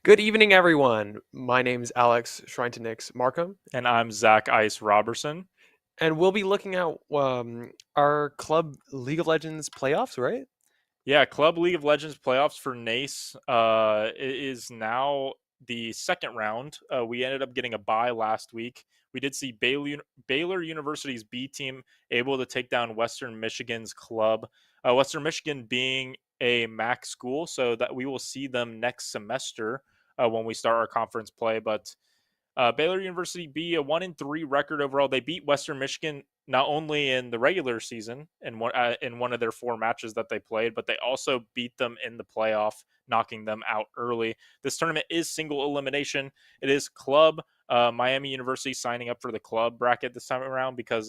Good evening, everyone. My name's Alex Shrine to Nick's Marcum, And I'm Zach Ice Roberson. and we'll be looking at our club League of Legends playoffs, right? Yeah, Club League of Legends playoffs for NACE it is now the second round. We ended up getting a bye last week. We did see Baylor University's B team able to take down Western Michigan's club. Western Michigan being a MAC school, so that we will see them next semester when we start our conference play. But Baylor University be a 1-3 record overall. They beat Western Michigan not only in the regular season in one of their four matches that they played, but they also beat them in the playoff, knocking them out early. This tournament is single elimination. It is club. Miami University signing up for the club bracket this time around because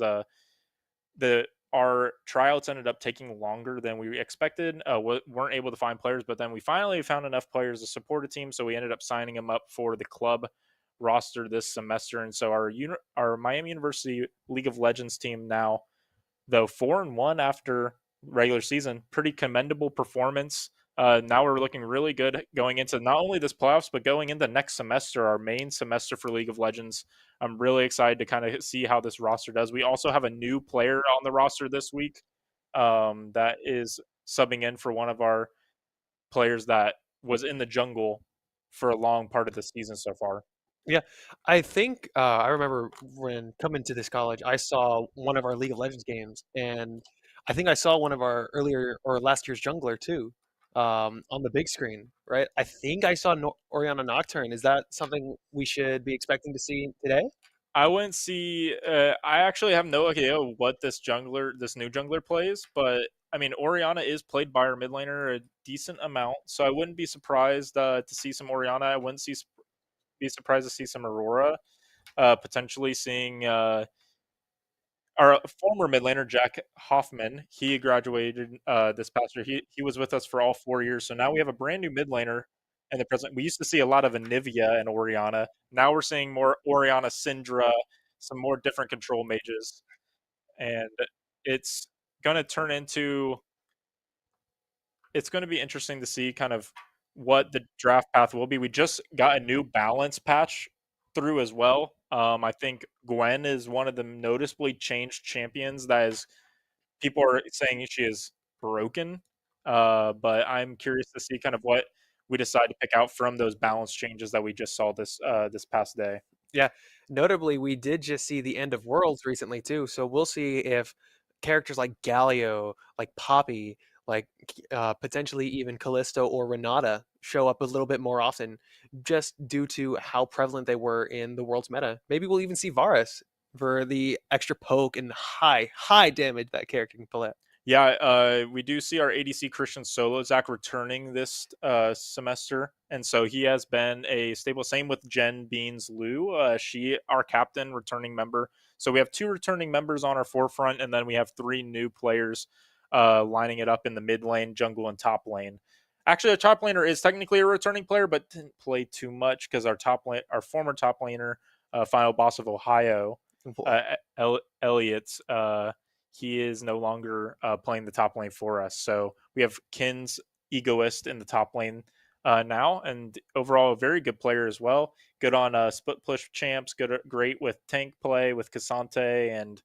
the our tryouts ended up taking longer than we expected. Weren't able to find players, but then we finally found enough players to support a team, so we ended up signing them up for the club roster this semester. And so our Miami University League of Legends team now, though 4-1 after regular season, pretty commendable performance. Now we're looking really good going into not only this playoffs, but going into next semester, our main semester for League of Legends. I'm really excited to kind of see how this roster does. We also have a new player on the roster this week that is subbing in for one of our players that was in the jungle for a long part of the season so far. Yeah, I think I remember when coming to this college, I saw one of our League of Legends games, and I think I saw one of our earlier or last year's jungler too, on the big screen, right? I think I saw Oriana Nocturne. Is that something we should be expecting to see today? I wouldn't see. I actually have no idea what this new jungler plays, but I mean, Oriana is played by our mid laner a decent amount, so I wouldn't be surprised to see some Oriana. I wouldn't be surprised to see some Aurora, potentially seeing our former mid laner Jack Hoffman. He graduated this past year. He was with us for all 4 years, so now we have a brand new mid laner in the present. We used to see a lot of Anivia and Oriana. Now we're seeing more Oriana, Syndra, some more different control mages, and it's going to turn into. It's going to be interesting to see kind of what the draft path will be. We just got a new balance patch through as well. I think Gwen is one of the noticeably changed champions that is people are saying she is broken. But I'm curious to see kind of what we decide to pick out from those balance changes that we just saw this past day. Yeah, notably, we did just see the end of Worlds recently too, so we'll see if characters like Galio, like Poppy, like potentially even Callisto or Renata show up a little bit more often, just due to how prevalent they were in the Worlds meta. Maybe we'll even see Varus for the extra poke and high damage that character can pull out. Yeah, we do see our ADC Christian Solo Zach returning this semester, and so he has been a stable. Same with Jen Beans Lou, she our captain, returning member. So we have two returning members on our forefront, and then we have three new players lining it up in the mid lane, jungle, and top lane. Actually, our top laner is technically a returning player, but didn't play too much because our former top laner, final boss of Ohio, Elliot. He is no longer playing the top lane for us. So we have Kin's Egoist in the top lane now, and overall a very good player as well. Good on split push champs. Great with tank play with Cassante, and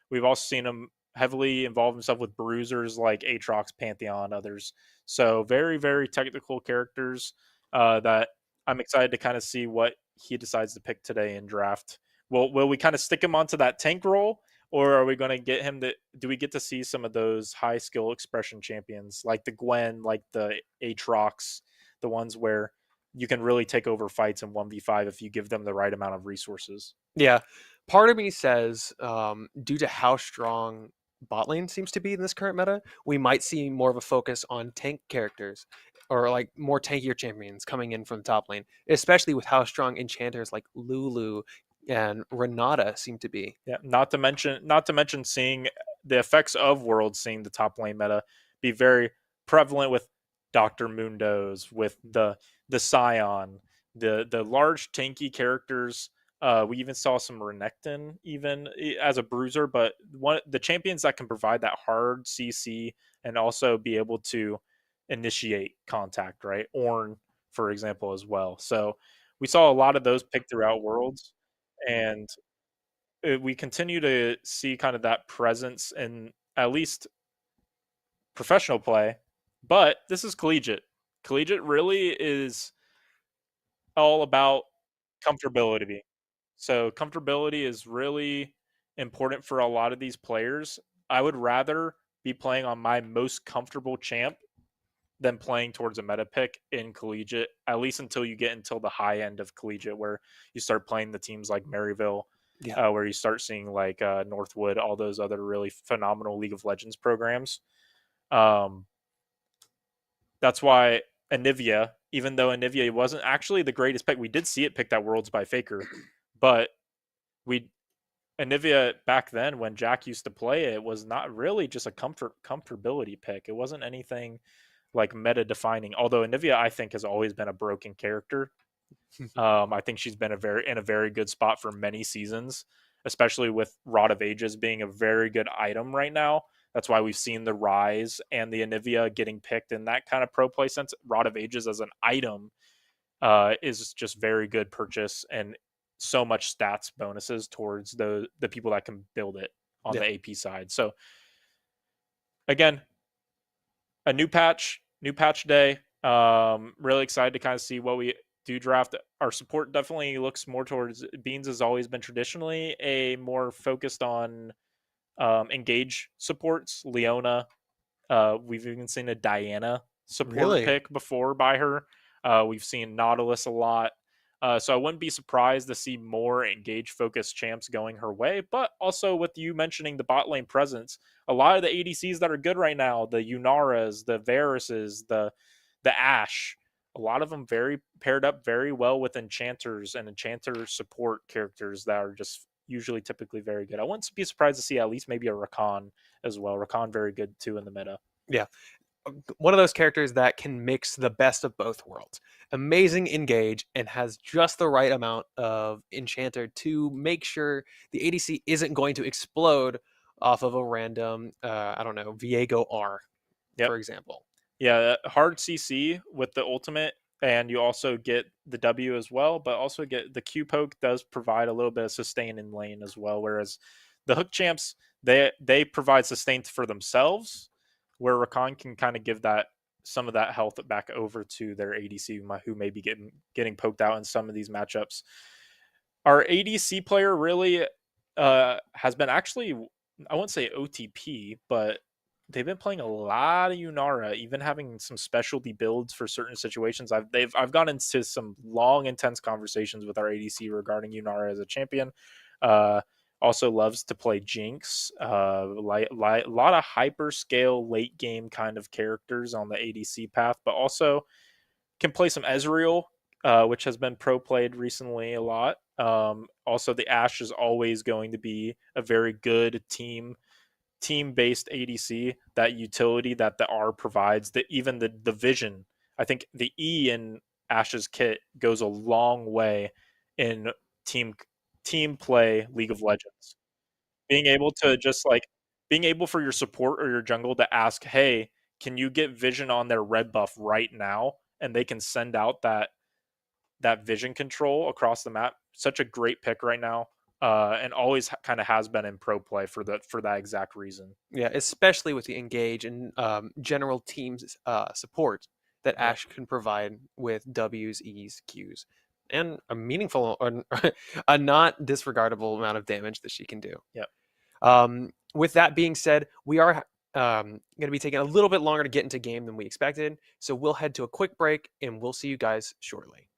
we've also seen him heavily involve himself with bruisers like Aatrox, Pantheon, others. So very technical characters that I'm excited to kind of see what he decides to pick today in draft. Will we kind of stick him onto that tank role, or are we going to get him to? Do we get to see some of those high skill expression champions like the Gwen, like the Aatrox, the ones where you can really take over fights in 1v5 if you give them the right amount of resources? Yeah, part of me says, due to how strong bot lane seems to be in this current meta, we might see more of a focus on tank characters or like more tankier champions coming in from the top lane, especially with how strong enchanters like Lulu and Renata seem to be. Yeah, not to mention seeing the effects of Worlds, seeing the top lane meta be very prevalent with Doctor Mundos, with the Scion, the large tanky characters. We even saw some Renekton even as a bruiser, but one the champions that can provide that hard CC and also be able to initiate contact, right? Ornn, for example, as well. So we saw a lot of those picked throughout Worlds, and we continue to see kind of that presence in at least professional play. But this is collegiate. Collegiate really is all about comfortability. So comfortability is really important for a lot of these players. I would rather be playing on my most comfortable champ than playing towards a meta pick in collegiate, at least until you get until the high end of collegiate, where you start playing the teams like Maryville, Yeah. where you start seeing like Northwood, all those other really phenomenal League of Legends programs. Um, that's why Anivia, even though Anivia wasn't actually the greatest pick, we did see it picked at Worlds by Faker, but we Anivia back then when Jack used to play it was not really just a comfortability pick. It wasn't anything like meta defining. Although Anivia, I think, has always been a broken character. I think she's been in a very good spot for many seasons, especially with Rod of Ages being a very good item right now. That's why we've seen the rise and the Anivia getting picked in that kind of pro play sense. Rod of Ages as an item is just very good purchase and so much stats bonuses towards the people that can build it on Yeah. the AP side. So again, a new patch day. Really excited to kind of see what we do draft. Our support definitely looks more towards Beans has always been traditionally a more focused on engage supports. Leona, we've even seen a Diana support Really? pick before by her. We've seen Nautilus a lot. So I wouldn't be surprised to see more engage focused champs going her way. But also with you mentioning the bot lane presence, a lot of the ADCs that are good right now, the Yunaras, the Varuses, the Ashe, a lot of them very paired up very well with enchanters and enchanter support characters that are just usually typically very good. I wouldn't be surprised to see at least maybe a Rakan as well. Rakan very good too in the meta. Yeah. One of those characters that can mix the best of both worlds. Amazing engage and has just the right amount of enchanter to make sure the ADC isn't going to explode off of a random, I don't know, Viego R, Yep. for example. Yeah, hard CC with the ultimate, and you also get the W as well, but also get the Q poke does provide a little bit of sustain in lane as well. Whereas the hook champs, they provide sustain for themselves, where Rakan can kind of give that some of that health back over to their ADC who may be getting poked out in some of these matchups. Our ADC player really has been actually, I won't say OTP, but they've been playing a lot of Yunara, even having some specialty builds for certain situations. I've gone into some long, intense conversations with our ADC regarding Yunara as a champion. Also loves to play Jinx. A lot of hyper scale late game kind of characters on the ADC path, but also can play some Ezreal, which has been pro played recently a lot. Also, the Ashe is always going to be a very good team-based ADC. That utility that the R provides, that even the vision. I think the E in Ashe's kit goes a long way in team play League of Legends. Being able to just like being able for your support or your jungle to ask, hey, can you get vision on their red buff right now? And they can send out that vision control across the map. Such a great pick right now, and always kind of has been in pro play for that exact reason. Yeah, especially with the engage and general teams support that Yeah. Ashe can provide with W's, E's, Q's, and a meaningful or a not disregardable amount of damage that she can do. Yeah. With that being said, we are going to be taking a little bit longer to get into game than we expected, so we'll head to a quick break and we'll see you guys shortly.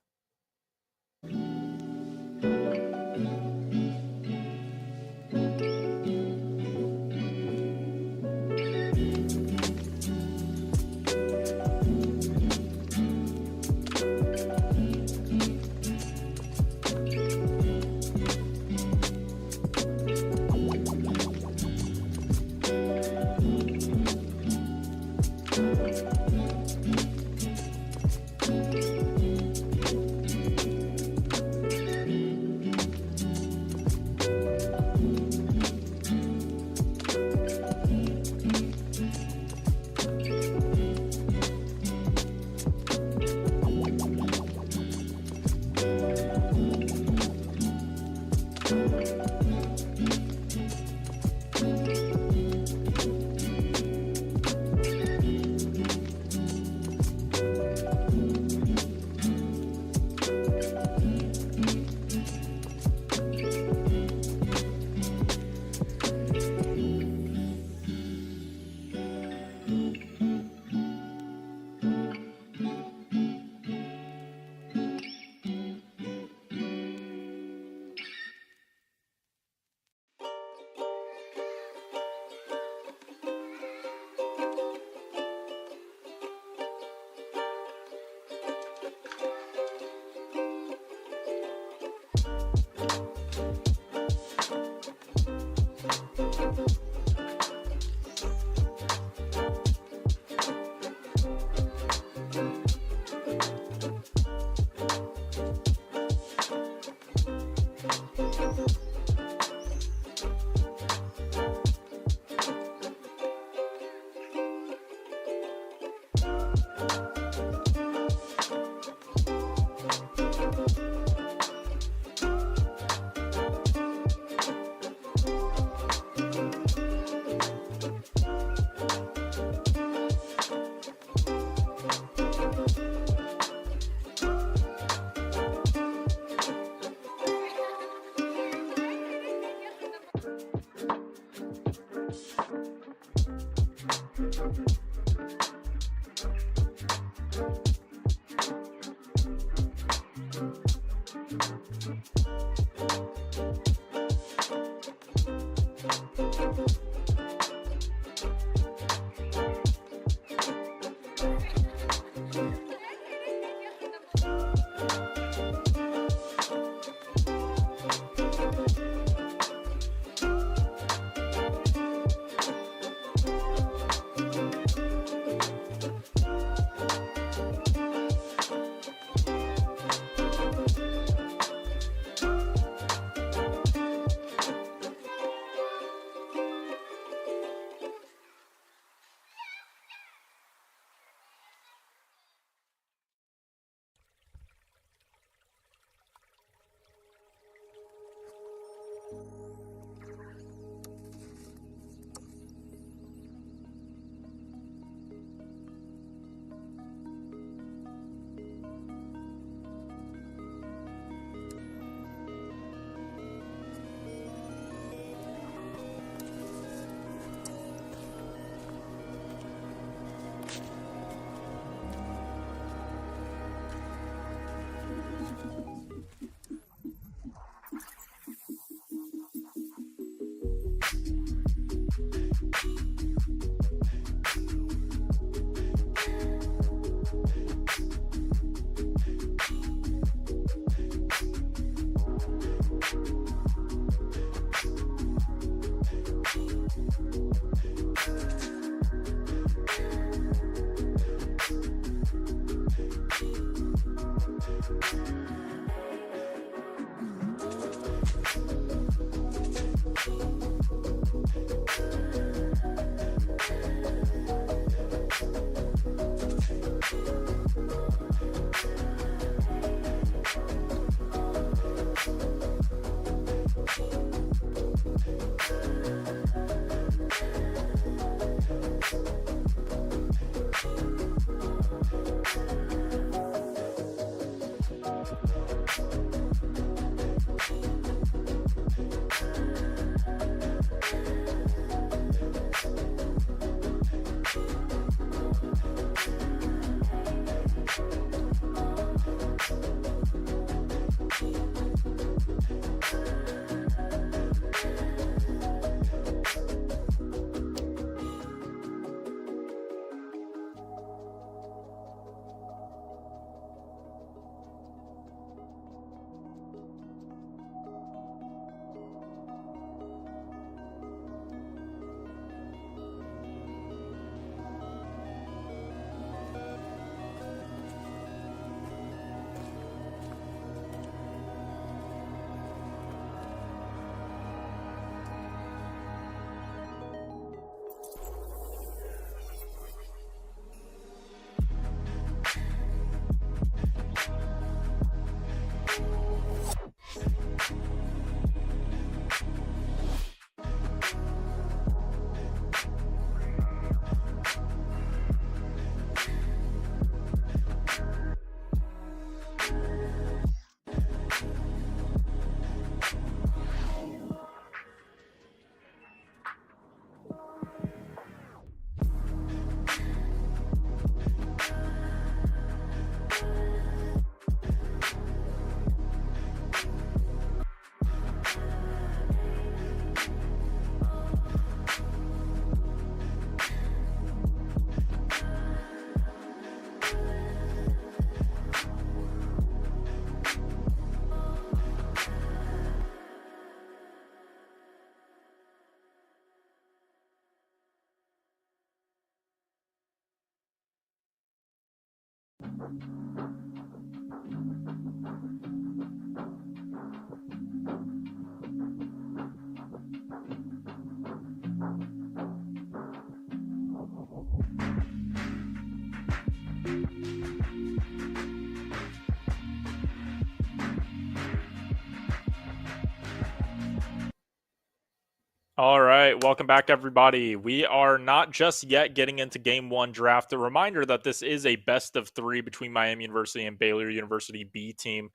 All right, welcome back, everybody. We are not just yet getting into Game 1 draft. A reminder that this is a best of 3 between Miami University and Baylor University B team.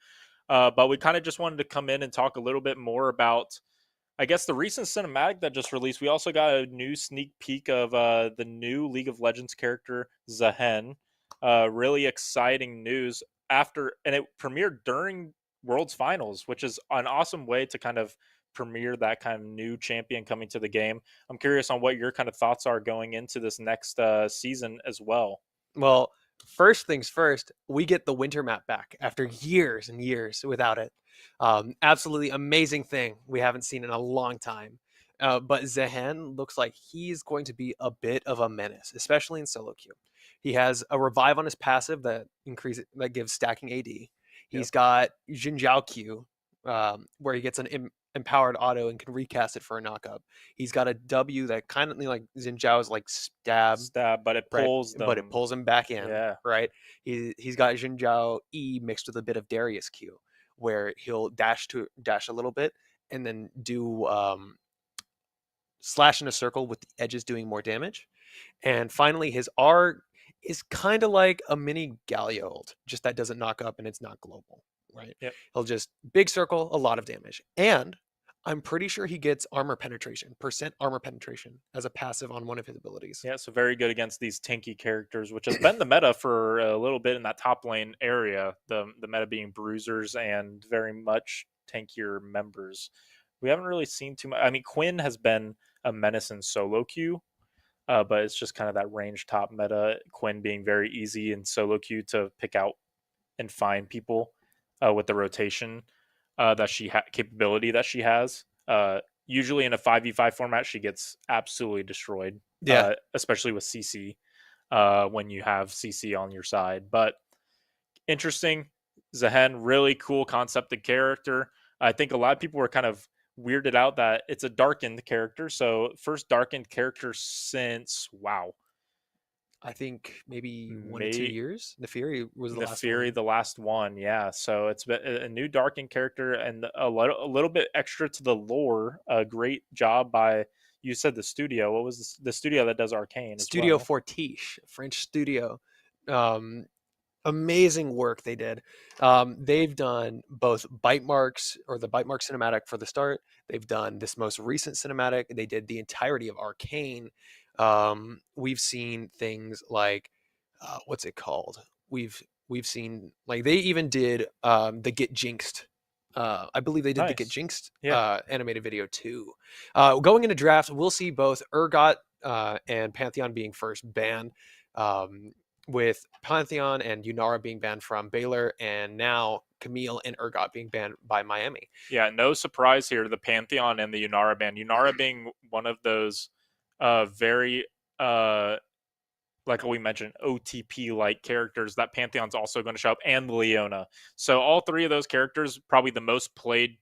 But we kind of just wanted to come in and talk a little bit more about, I guess, the recent cinematic that just released. We also got a new sneak peek of the new League of Legends character, Zahen. Really exciting news and it premiered during Worlds Finals, which is an awesome way to kind of premiere that kind of new champion coming to the game. I'm curious on what your kind of thoughts are going into this next season as well. Well, first things first, we get the winter map back after years and years without it. Absolutely amazing thing we haven't seen in a long time. But Zehen looks like he's going to be a bit of a menace, especially in solo queue. He has a revive on his passive that gives stacking AD. Yep. He's got Jinjiao Q, where he gets an empowered auto and can recast it for a knockup. He's got a W that kind of like Jinjiao's like stab, But it right? pulls But it them. pulls him back in, Yeah. right? He's got Jinjiao E mixed with a bit of Darius Q, where he'll dash a little bit and then do slash in a circle with the edges doing more damage. And finally, his R is kind of like a mini Galio, just that doesn't knock up and it's not global, right? Yep. He'll just big circle, a lot of damage. And I'm pretty sure he gets armor penetration, percent armor penetration as a passive on one of his abilities. Yeah, so very good against these tanky characters, which has been the meta for a little bit in that top lane area. The meta being bruisers and very much tankier members. We haven't really seen too much. I mean, Quinn has been a menace in solo queue, but it's just kind of that range top meta. Quinn being very easy in solo queue to pick out and find people with the rotation capability that she has. Usually in a 5v5 format, she gets absolutely destroyed, Yeah. especially with CC when you have CC on your side. But interesting. Zahen, really cool concepted character. I think a lot of people were kind of weirded out that it's a darkened character. So, first darkened character since, wow, I think maybe 1 to 2 May years. The Fury was the the last Fury, one. the last one. Yeah. So, it's been a new darkened character and a little bit extra to the lore. A great job by, you said the studio. What was the studio that does Arcane as Studio well? Fortiche, French studio. Um, Amazing work they did. They've done both bite marks or the bite mark cinematic for the start. They've done this most recent cinematic. They did the entirety of Arcane. We've seen things like what's it called? We've seen like they even did the Get Jinxed. I believe they did the Get Nice. Jinxed Yeah. animated video too. Going into draft, we'll see both Urgot and Pantheon being first banned. Um, with Pantheon and Unara being banned from Baylor, and now Camille and Urgot being banned by Miami. Yeah, no surprise here. The Pantheon and the Unara ban. Unara being one of those very like we mentioned, OTP like characters that Pantheon's also going to show up, and Leona. So all three of those characters probably the most played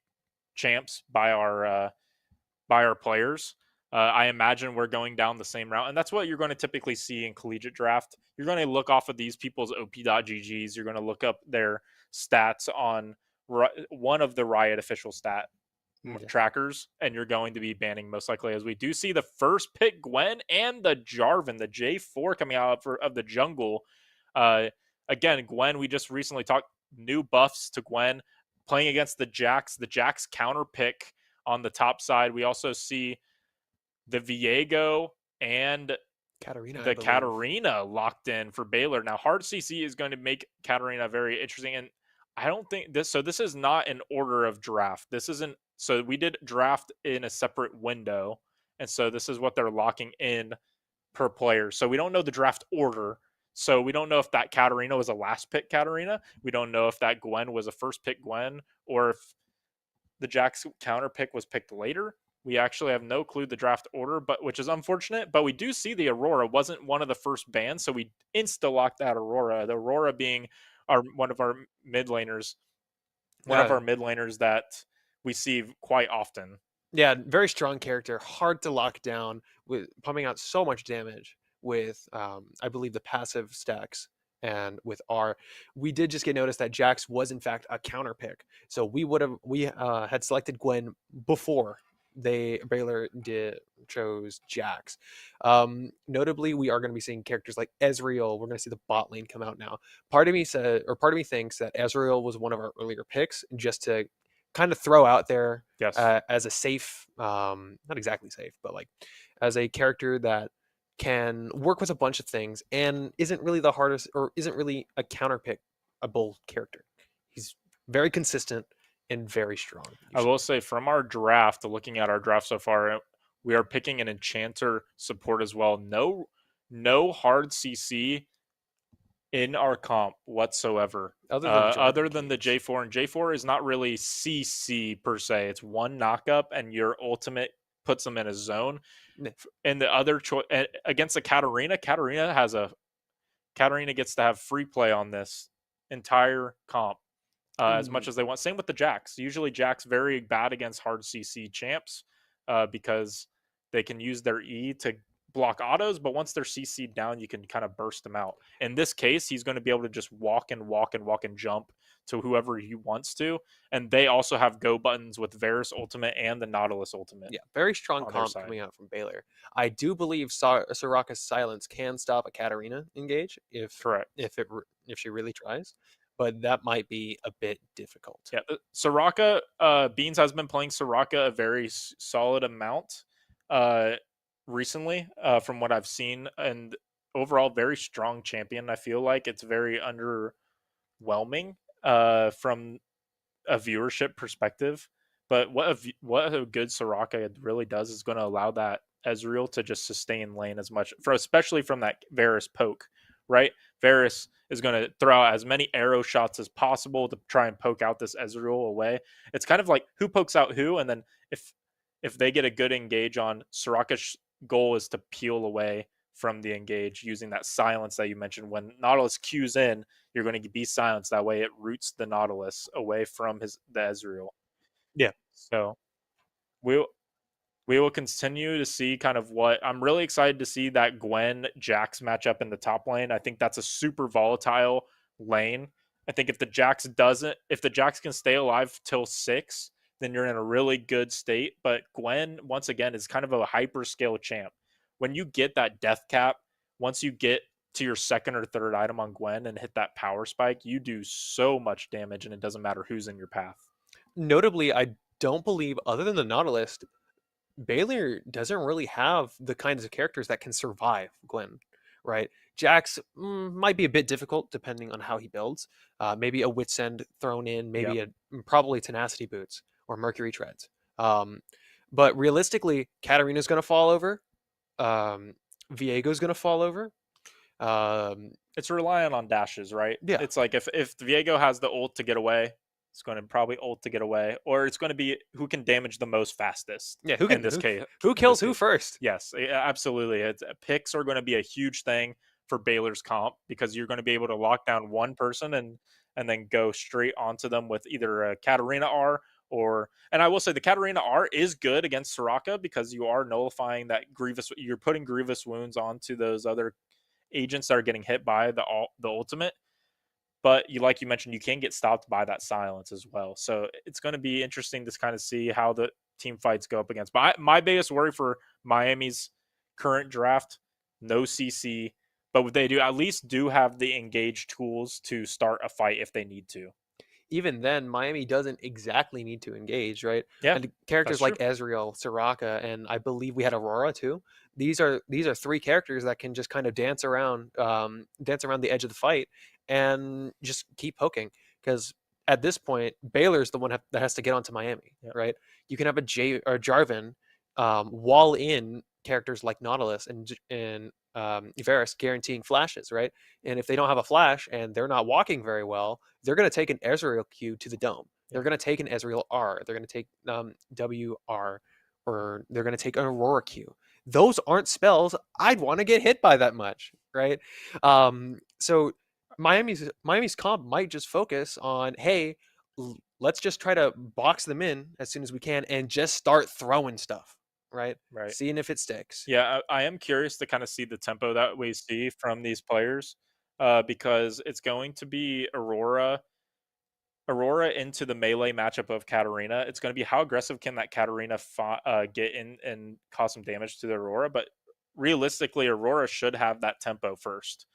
champs by our players. I imagine we're going down the same route, and that's what you're going to typically see in collegiate draft. You're going to look off of these people's OP.GGs. You're going to look up their stats on one of the Riot official stat Yeah. trackers, and you're going to be banning most likely, as we do see the first pick Gwen and the Jarvan, the J4 coming out of the jungle. Uh, Again, Gwen, we just recently talked new buffs to Gwen playing against the Jax counter pick on the top side. We also see the Viego and Katarina, I the believe. Katarina locked in for Baylor. Now, hard CC is going to make Katarina very interesting, and I don't think this. So this is not an order of draft. This isn't. So we did draft in a separate window, and so this is what they're locking in per player. So we don't know the draft order. So we don't know if that Katarina was a last pick Katarina. We don't know if that Gwen was a first pick Gwen, or if the Jax counter pick was picked later. We actually have no clue the draft order, but which is unfortunate. But we do see the Aurora wasn't one of the first bans, so we insta locked that Aurora. The Aurora being our one of our mid laners, Uh, that we see quite often. yeah, very strong character, hard to lock down, with pumping out so much damage with, I believe, the passive stacks. And with R, we did just get notice that Jax was in fact a counter pick. So we had selected Gwen before Baylor did chose Jax. Notably, we are going to be seeing characters like Ezreal. We're going to see the bot lane come out now. Part of me thinks that Ezreal was one of our earlier picks, just to kind of throw out there Yes. as a safe, not exactly safe, but like as a character that can work with a bunch of things and isn't really the hardest, or isn't really a counterpickable character. He's very consistent and very strong I will usually. say from our draft, looking at our draft so far, we are picking an enchanter support as well. No hard CC in our comp whatsoever. Other than Other Jarvan than the Kings. J4, and J4 is not really CC per se. It's one knockup, and your ultimate puts them in a zone. And the other choice against the Katarina, Katarina gets to have free play on this entire comp as much Mm, as they want. Same with the Jacks. Usually, Jacks very bad against hard CC champs because they can use their E to block autos, but once they're CC'd down, you can kind of burst them out. In this case, he's going to be able to just walk and walk and walk and jump to whoever he wants to. And they also have go buttons with Varus Ultimate and the Nautilus Ultimate yeah, very strong on their comp side. coming out from Baylor. I do believe Soraka's silence can stop a Katarina engage Correct. if she really tries, but that might be a bit difficult. Yeah, Soraka. Beans has been playing Soraka a very solid amount uh, recently, from what I've seen, and overall very strong champion. I feel like it's very underwhelming from a viewership perspective. But what a good Soraka really does is going to allow that Ezreal to just sustain lane as much, for especially from that Varus poke, right? Varus is going to throw out as many arrow shots as possible to try and poke out this Ezreal away. It's kind of like who pokes out who, and then if they get a good engage on Soraka's goal is to peel away from the engage using that silence that you mentioned. When Nautilus cues in, you're going to be silenced. That way, it roots the Nautilus away from the Ezreal. Yeah. So we'll we will continue to see kind of what I'm really excited to see that Gwen Jax matchup in the top lane. I think that's a super volatile lane. I think if the Jax can stay alive till 6, then you're in a really good state. But Gwen, once again, is kind of a hyper scale champ. When you get that death cap, once you get to your second or third item on Gwen and hit that power spike, you do so much damage, and it doesn't matter who's in your path. Notably, I don't believe, other than the Nautilus, Baylor doesn't really have the kinds of characters that can survive Gwen, right? Jax might be a bit difficult depending on how he builds. Maybe a Wits End thrown in, Yep. maybe probably Tenacity Boots or Mercury Treads. But realistically, Katarina's going to fall over. Um, Viego's going to fall over. Um, It's relying on dashes, right? yeah, It's like if Viego has the ult to get away, it's going to probably ult to get away, or it's going to be who can damage the most fastest. yeah. Who In can this case, who in kills this who case, first? yes, absolutely. Picks are going to be a huge thing for Baylor's comp because you're going to be able to lock down one person and then go straight onto them with either a Katarina R or. And I will say the Katarina R is good against Soraka because you are nullifying that grievous. You're putting grievous wounds onto those other agents that are getting hit by the ultimate. But like you mentioned, you can get stopped by that silence as well. So it's going to be interesting to kind of see how the team fights go up against. But my biggest worry for Miami's current draft, no CC, but they do at least do have the engaged tools to start a fight if they need to. Even then, Miami doesn't exactly need to engage, right? Yeah, And that's characters true. like Ezreal, Soraka, and I believe we had Aurora too. These are three characters that can just kind of dance around the edge of the fight, and just keep poking. Because at this point, Baylor's the one that has to get onto Miami, Yeah. right? You can have a J or Jarvan wall in characters like Nautilus and Varus guaranteeing flashes, right? And if they don't have a flash and they're not walking very well, they're going to take an Ezreal Q to the dome. Yeah. They're going to take an Ezreal R. They're going to take WR, or they're going to take an Aurora Q. Those aren't spells I'd want to get hit by that much, right? So Miami's comp might just focus on, hey, let's just try to box them in as soon as we can and just start throwing stuff, right? Right. Seeing if it sticks. Yeah, I am curious to kind of see the tempo that we see from these players because it's going to be Aurora into the melee matchup of Katarina. It's going to be how aggressive can that Katarina get in and cause some damage to the Aurora. But realistically, Aurora should have that tempo first,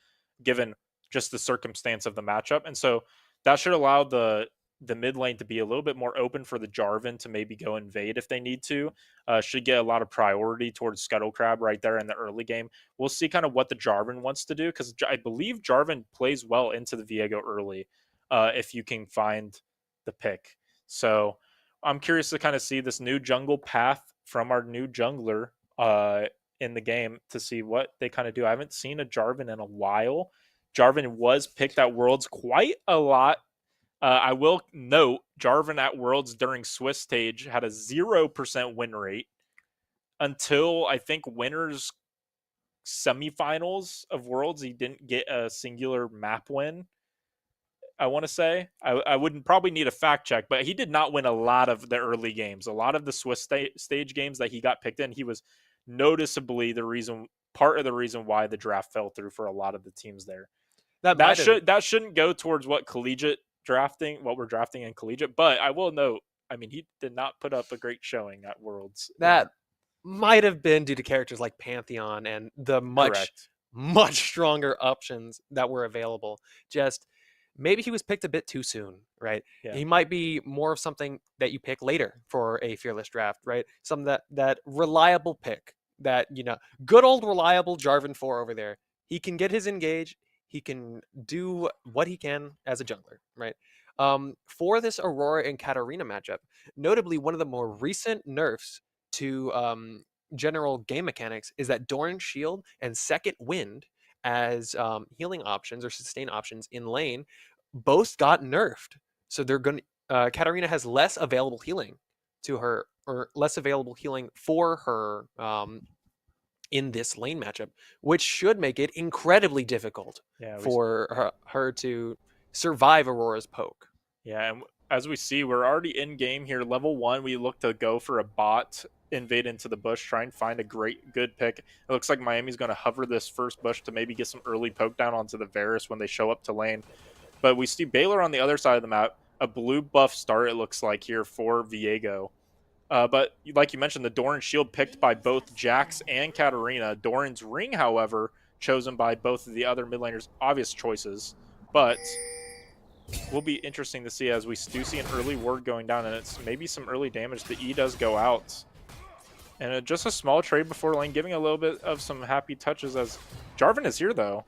given just the circumstance of the matchup. And so that should allow the mid lane to be a little bit more open for the Jarvan to maybe go invade if they need to. Should get a lot of priority towards Scuttle Crab right there in the early game. We'll see kind of what the Jarvan wants to do because I believe Jarvan plays well into the Viego early if you can find the pick. So I'm curious to kind of see this new jungle path from our new jungler in the game to see what they kind of do. I haven't seen a Jarvan in a while. Jarvan was picked at Worlds quite a lot. I will note Jarvan at Worlds during Swiss stage had a 0% win rate until I think winners semifinals of Worlds. He didn't get a singular map win. I want to say I wouldn't probably need a fact check, but he did not win a lot of the early games. A lot of the Swiss stage games that he got picked in, he was noticeably part of the reason why the draft fell through for a lot of the teams there. That might have That shouldn't go towards what we're drafting in collegiate, but I will note, I mean, he did not put up a great showing at Worlds. that might have been due to characters like Pantheon and the Correct. much stronger options that were available. Just maybe he was picked a bit too soon, right? Yeah. He might be more of something that you pick later for a fearless draft, right? Some that reliable pick that, good old reliable Jarvan 4 over there. He can get his engage. He can do what he can as a jungler, right? For this Aurora and Katarina matchup, notably one of the more recent nerfs to general game mechanics is that Doran's Shield and Second Wind as healing options or sustain options in lane both got nerfed. So they're going to Katarina has less available healing to her, or less available healing for her in this lane matchup, which should make it incredibly difficult for her to survive Aurora's poke. Yeah, and as we see, we're already in game here. Level 1, we look to go for a bot, invade into the bush, try and find a good pick. It looks like Miami's going to hover this first bush to maybe get some early poke down onto the Varus when they show up to lane. But we see Baylor on the other side of the map, a blue buff start, it looks like, here for Viego. But like you mentioned, the Doran shield picked by both Jax and Katarina. Doran's ring, however, chosen by both of the other mid laners, obvious choices, but will be interesting to see as we do see an early ward going down, and it's maybe some early damage. The E does go out. And just a small trade before lane, giving a little bit of some happy touches as Jarvan is here, though.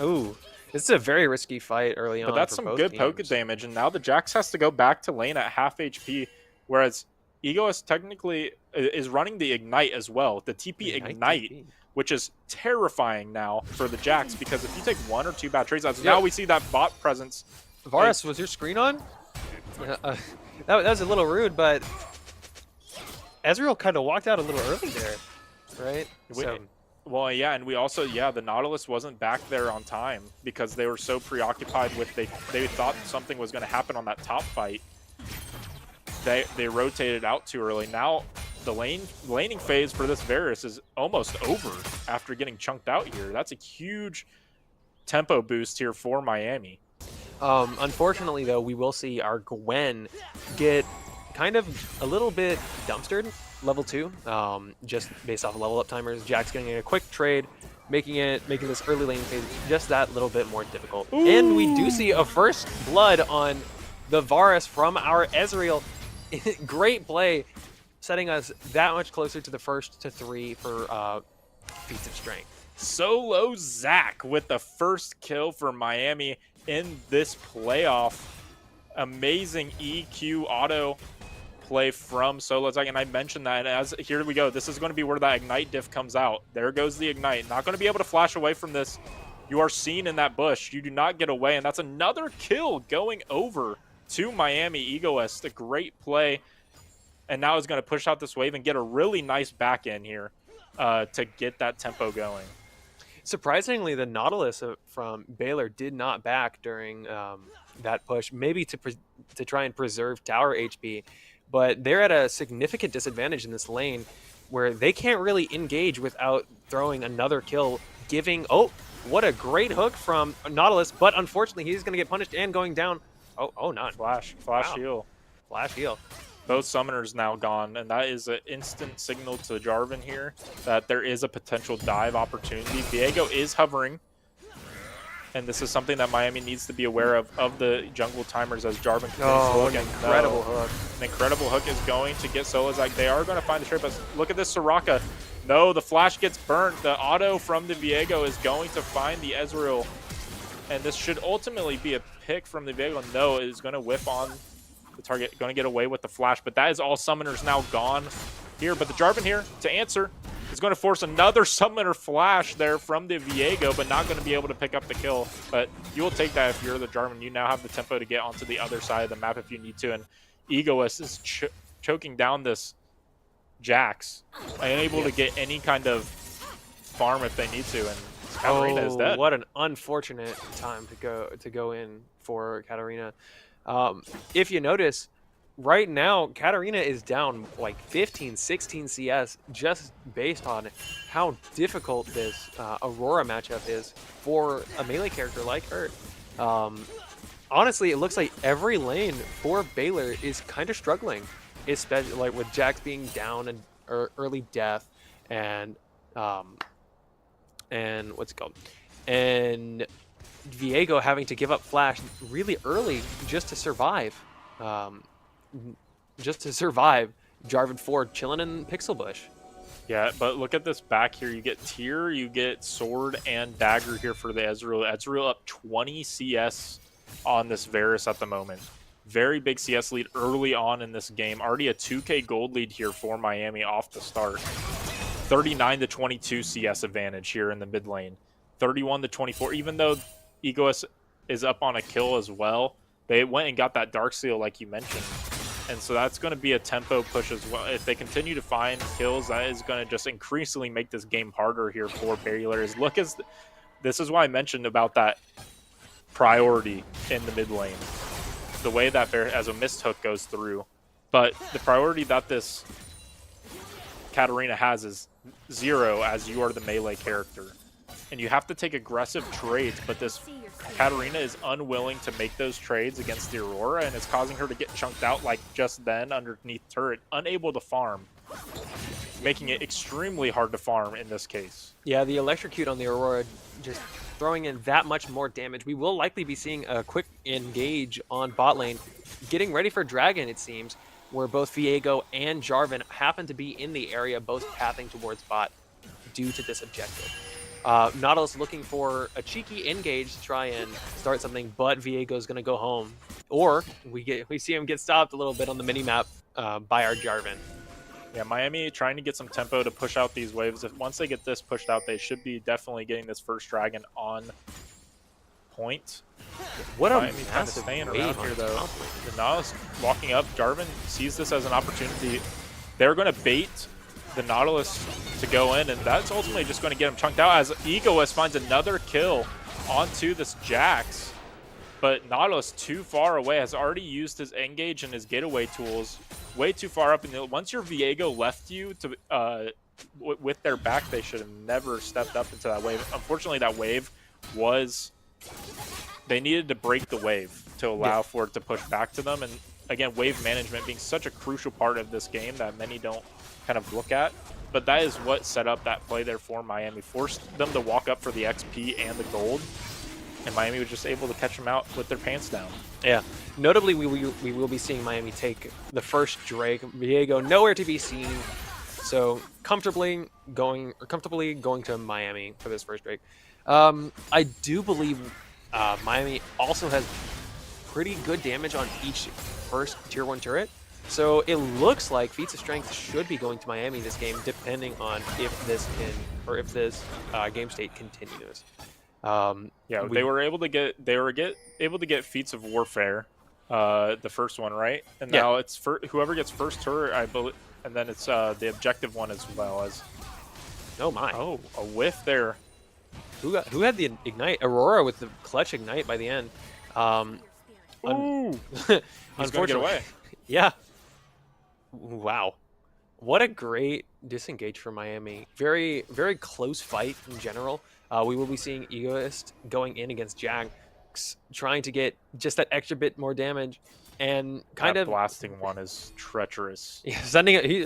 Ooh, this is a very risky fight early But on that's for some both good poke teams. damage, and now the Jax has to go back to lane at half HP, whereas Egoist technically is running the Ignite as well. The TP Ignite, TP. which is terrifying now for the Jax, because if you take 1 or 2 bad trades, as now we see that bot presence. Varus, was your screen on? That was a little rude, but Ezreal kind of walked out a little early there, right? Well, yeah, and we also, the Nautilus wasn't back there on time because they were so preoccupied with they thought something was going to happen on that top fight. They rotated out too early. Now the laning phase for this Varus is almost over after getting chunked out here. That's a huge tempo boost here for Miami. Unfortunately, though, we will see our Gwen get kind of a little bit dumpstered level 2, just based off of level up timers. Jack's getting a quick trade, making this early lane phase just that little bit more difficult. Ooh. And we do see a first blood on the Varus from our Ezreal. Great play, setting us that much closer to the first to 3 for feats of strength. Solo Zach with the first kill for Miami in this playoff. Amazing EQ auto play from Solo Zach, and I mentioned that, and as here we go, this is going to be where that Ignite diff comes out. There goes the Ignite. Not going to be able to flash away from this. You are seen in that bush. You do not get away, and that's another kill going over to Miami. Egoist, a great play, and now is going to push out this wave and get a really nice back end here to get that tempo going. Surprisingly, the Nautilus from Baylor did not back during that push, maybe to try and preserve tower HP, but they're at a significant disadvantage in this lane where they can't really engage without throwing another kill, what a great hook from Nautilus, but unfortunately he's going to get punished and going down. Oh, not Flash heal. Flash heal. Both summoners now gone, and that is an instant signal to Jarvan here that there is a potential dive opportunity. Viego is hovering, and this is something that Miami needs to be aware of the jungle timers as Jarvan continues to look. An incredible hook. An incredible hook is going to get Solas. Like, they are going to find the trip, but look at this Soraka. No, the flash gets burnt. The auto from the Viego is going to find the Ezreal, and this should ultimately be a pick from the Viego. No, it is going to whip on the target, going to get away with the flash, but that is all summoners now gone here. But the Jarvan here to answer is going to force another summoner flash there from the Viego, but not going to be able to pick up the kill. But you will take that if you're the Jarvan. You now have the tempo to get onto the other side of the map if you need to. And Egoist is choking down this Jax, unable to get any kind of farm if they need to. And Katarina is dead. What an unfortunate time to go in for Katarina. If you notice, right now, Katarina is down like 15, 16 CS just based on how difficult this Aurora matchup is for a melee character like her. Honestly, it looks like every lane for Baylor is kind of struggling, especially like with Jax being down and early death and what's it called? And Viego having to give up flash really early just to survive. Jarvan Ford chilling in Pixel Bush. Yeah, but look at this back here. You get Tear, you get Sword and Dagger here for the Ezreal. Ezreal up 20 CS on this Varus at the moment. Very big CS lead early on in this game. Already a 2K gold lead here for Miami off the start. 39 to 22 CS advantage here in the mid lane. 31 to 24, even though Egoist is up on a kill as well. They went and got that Darksteel like you mentioned. And so that's going to be a tempo push as well. If they continue to find kills, that is going to just increasingly make this game harder here for Baylor. This is why I mentioned about that priority in the mid lane. The way that as a mist hook goes through. But the priority that this Katarina has is 0 as you are the melee character. And you have to take aggressive trades, but this Katarina is unwilling to make those trades against the Aurora, and it's causing her to get chunked out like just then underneath turret, unable to farm. making it extremely hard to farm in this case. Yeah, the electrocute on the Aurora just throwing in that much more damage. We will likely be seeing a quick engage on bot lane, getting ready for Dragon, it seems, where both Viego and Jarvan happen to be in the area, both pathing towards bot due to this objective. Nautilus looking for a cheeky engage to try and start something, but Viego's going to go home. Or we see him get stopped a little bit on the minimap by our Jarvan. Yeah, Miami trying to get some tempo to push out these waves. Once they get this pushed out, they should be definitely getting this first Dragon on point. What a Miami kind of staying around here, though. The Nautilus walking up. Jarvan sees this as an opportunity. They're going to bait the Nautilus to go in, and that's ultimately just going to get him chunked out as Egoist finds another kill onto this Jax. But Nautilus too far away, has already used his engage and his getaway tools way too far up. And once your Viego left you to with their back, they should have never stepped up into that wave. Unfortunately, that wave was, they needed to break the wave to allow for it to push back to them. And again, wave management being such a crucial part of this game that many don't kind of look at. But that is what set up that play there for Miami, forced them to walk up for the XP and the gold. And Miami was just able to catch them out with their pants down. Yeah. Notably, we will be seeing Miami take the first Drake. Viego nowhere to be seen. So comfortably going to Miami for this first Drake. I do believe Miami also has pretty good damage on each first tier 1 turret. So it looks like feats of strength should be going to Miami this game, depending on if this game state continues. Yeah, they were able to get feats of warfare, the first one, right? And now it's for whoever gets first turret, I believe, and then it's the objective one as well as. Oh my! Oh, a whiff there. Who had the ignite? Aurora with the clutch ignite by the end. Ooh, he's gonna get away. Yeah. Wow. What a great disengage for Miami. Very, very close fight in general. We will be seeing Egoist going in against Jax, trying to get just that extra bit more damage, and That blasting one is treacherous. Yeah,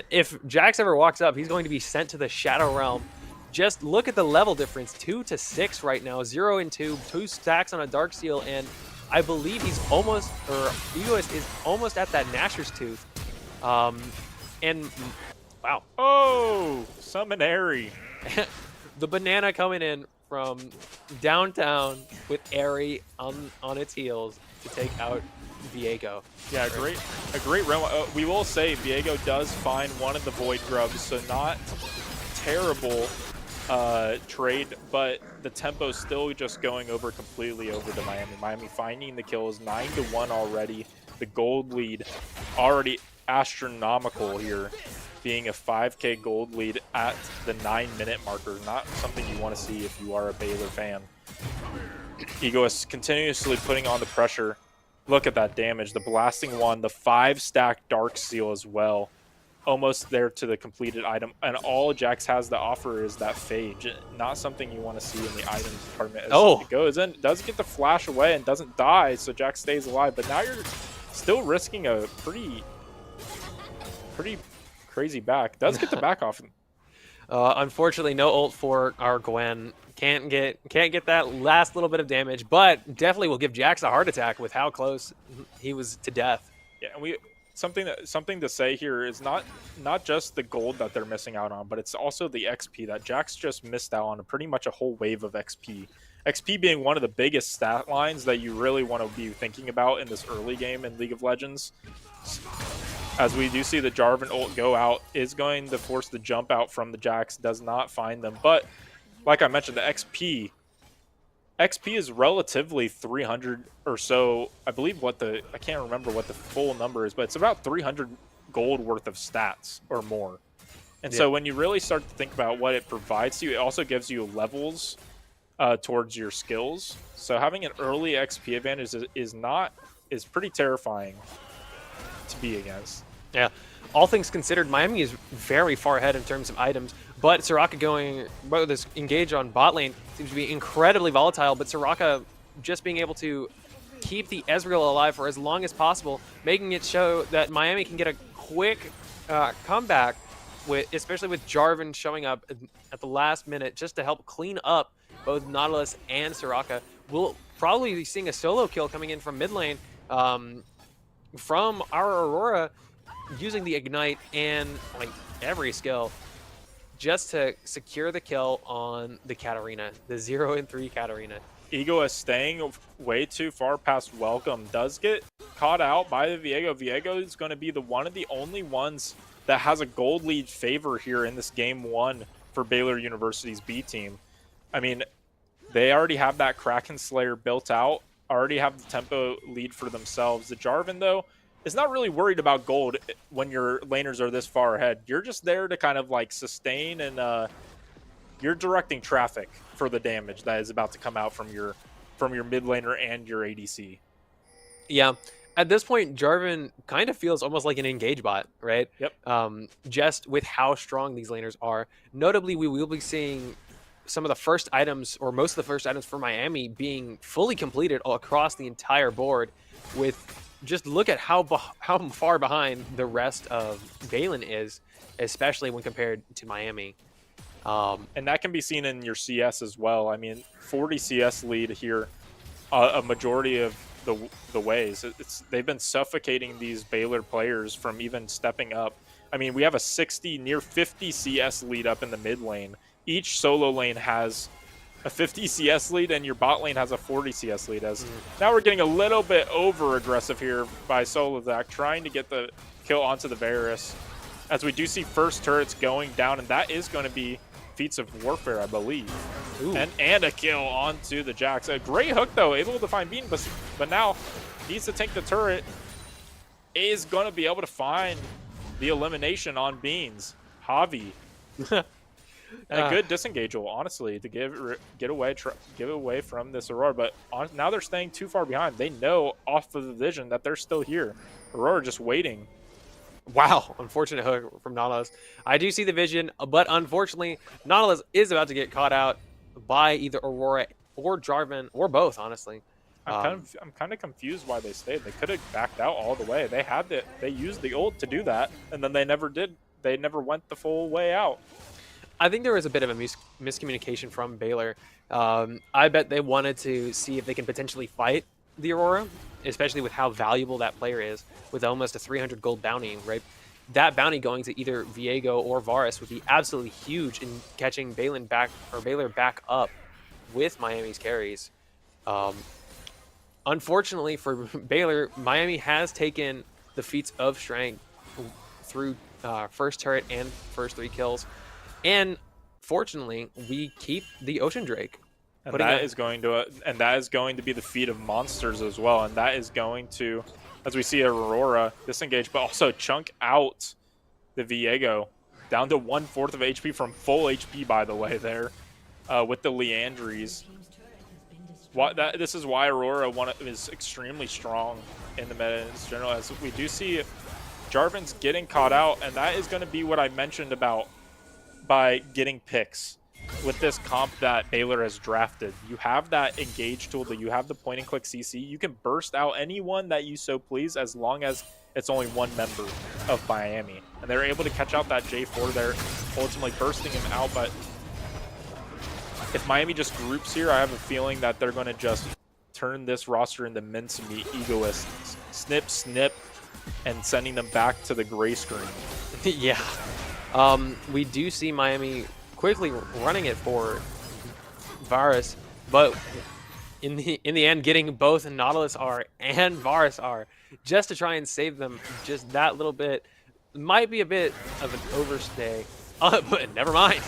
if Jax ever walks up, he's going to be sent to the Shadow Realm. Just look at the level difference: 2 to 6 right now, 0 and 2, 2 stacks on a Dark Seal, and I believe Egoist is almost at that Gnasher's Tooth. And wow. Oh, Summonary. The banana coming in from downtown with Airy on its heels to take out Viego. Yeah, a great run. We will say Viego does find one of the Void Grubs, so not terrible trade, but the tempo still just going over completely over to Miami. Miami finding the kills, 9-1 already. The gold lead already astronomical here, being a 5k gold lead at the 9-minute marker. Not something you want to see if you are a Baylor fan. Egoist continuously putting on the pressure. Look at that damage. The blasting one, the 5-stack Dark Seal as well. Almost there to the completed item. And all Jax has to offer is that Phage. Not something you want to see in the items department. As it goes in, does get the flash away and doesn't die, so Jax stays alive. But now you're still risking a pretty crazy back. Does get the back off. Unfortunately, no ult for our Gwen. Can't get that last little bit of damage, but definitely will give Jax a heart attack with how close he was to death. Yeah, and something to say here is not just the gold that they're missing out on, but it's also the XP that Jax just missed out on. Pretty much a whole wave of XP. XP being one of the biggest stat lines that you really want to be thinking about in this early game in League of Legends. As we do see the Jarvan ult go out, is going to force the jump out from the Jax, does not find them. But like I mentioned, the XP is relatively 300 or so. I believe I can't remember what the full number is, but it's about 300 gold worth of stats or more. And so when you really start to think about what it provides to you, it also gives you levels towards your skills. So having an early XP advantage is pretty terrifying to be against. Yeah, all things considered, Miami is very far ahead in terms of items, but Soraka this engage on bot lane seems to be incredibly volatile, but Soraka just being able to keep the Ezreal alive for as long as possible, making it show that Miami can get a quick comeback especially with Jarvan showing up at the last minute just to help clean up both Nautilus and Soraka. We'll probably be seeing a solo kill coming in from mid lane from our Aurora using the Ignite and like every skill just to secure the kill on the Katarina, the 0-3 Katarina. Ego is staying way too far past Welcome. Does get caught out by the Viego. Viego is going to be one of the only ones that has a gold lead favor here in this game 1 for Baylor University's B team. I mean, they already have that Kraken Slayer built out, already have the tempo lead for themselves. The Jarvan, though, is not really worried about gold when your laners are this far ahead. You're just there to kind of like sustain, and you're directing traffic for the damage that is about to come out from your mid laner and your ADC. Yeah. At this point, Jarvan kind of feels almost like an engage bot, right? Yep. Just with how strong these laners are. Notably, we will be seeing some of the first items, or most of the first items for Miami being fully completed all across the entire board. With just look at how far behind the rest of Balin is, especially when compared to Miami. And that can be seen in your CS as well. I mean, 40 CS lead here, a majority of the ways. They've been suffocating these Baylor players from even stepping up. I mean, we have a 60, near 50 CS lead up in the mid lane. Each solo lane has a 50 CS lead, and your bot lane has a 40 CS lead. Now we're getting a little bit over aggressive here by SoloZac, trying to get the kill onto the Varus. As we do see first turrets going down, and that is going to be feats of warfare, I believe. And a kill onto the Jax. A great hook, though, able to find Bean, but now needs to take the turret. Is going to be able to find the elimination on Beans. Javi. And a good disengage, honestly, to get away from this Aurora. But now they're staying too far behind. They know off of the vision that they're still here. Aurora just waiting. Wow, unfortunate hook from Nautilus. I do see the vision, but unfortunately, Nautilus is about to get caught out by either Aurora or Jarvan, or both, honestly. I'm kind of confused why they stayed. They could have backed out all the way. They used the ult to do that, and then they never did. They never went the full way out. I think there was a bit of a miscommunication from Baylor. I bet they wanted to see if they can potentially fight the Aurora, especially with how valuable that player is, with almost a 300 gold bounty, right? That bounty going to either Viego or Varus would be absolutely huge in catching Baylor back up with Miami's carries. Unfortunately for Baylor, Miami has taken the feats of strength through first turret and first 3 kills. And fortunately, we keep the Ocean Drake. And that is going to be the feat of monsters as well. And that is going to, as we see Aurora disengage, but also chunk out the Viego down to 1/4 of HP from full HP, by the way, there with the Leandries. This is why Aurora is extremely strong in the meta in general, as we do see Jarvan's getting caught out, and that is going to be what I mentioned about by getting picks with this comp that Baylor has drafted. You have that engage tool, that you have the point and click CC. You can burst out anyone that you so please, as long as it's only one member of Miami. And they're able to catch out that J4 there, ultimately bursting him out. But if Miami just groups here, I have a feeling that they're going to just turn this roster into mincemeat egoists. Snip, snip, and sending them back to the gray screen. Yeah. We do see Miami quickly running it for Varus, but in the end getting both Nautilus R and Varus R just to try and save them just that little bit. Might be a bit of an overstay, but never mind.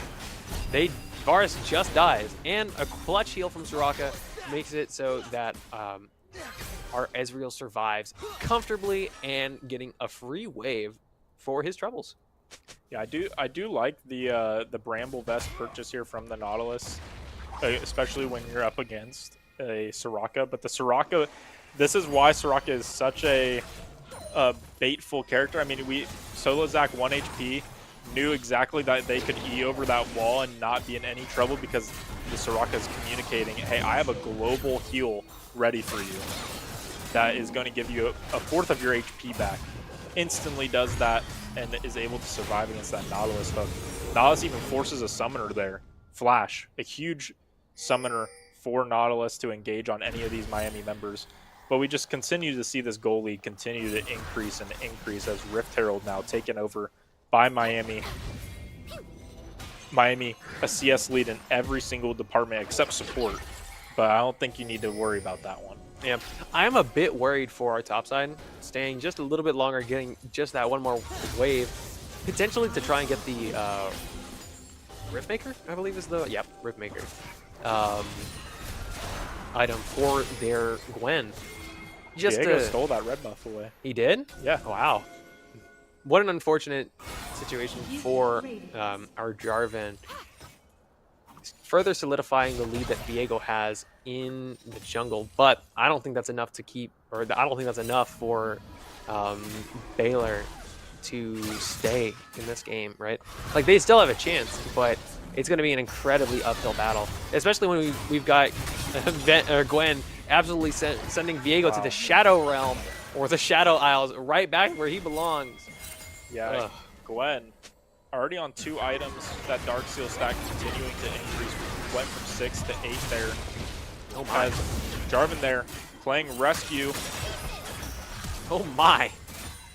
Varus just dies, and a clutch heal from Soraka makes it so that our Ezreal survives comfortably and getting a free wave for his troubles. Yeah, I do like the Bramble Vest purchase here from the Nautilus, especially when you're up against a Soraka. But the Soraka, this is why Soraka is such a baitful character. I mean, SoloZac 1 HP knew exactly that they could E over that wall and not be in any trouble, because the Soraka is communicating, hey, I have a global heal ready for you that is going to give you a 1/4 of your HP back. instantly does that and is able to survive against that Nautilus hook. Nautilus even forces a summoner there. Flash, a huge summoner for Nautilus to engage on any of these Miami members. But we just continue to see this goal lead continue to increase and increase as Rift Herald now taken over by Miami. Miami, a CS lead in every single department except support. But I don't think you need to worry about that one. Yeah, I'm a bit worried for our top side, staying just a little bit longer, getting just that one more wave, potentially to try and get the Riftmaker, I believe is the, yep, Riftmaker item for their Gwen. Just Diego stole that red buff away. He did? Yeah. Wow. What an unfortunate situation for our Jarvan. Further solidifying the lead that Diego has in the jungle, but I don't think that's enough to keep, or I don't think that's enough for Baylor to stay in this game, right? Like, they still have a chance, but it's going to be an incredibly uphill battle, especially when we've got Gwen absolutely sending Diego to the Shadow Realm, or the Shadow Isles, right back where he belongs. Yeah, Gwen already on 2 items. That Darksteel stack continuing to increase. Went from 6 to 8 there. Oh my. As Jarvan there playing rescue. Oh my.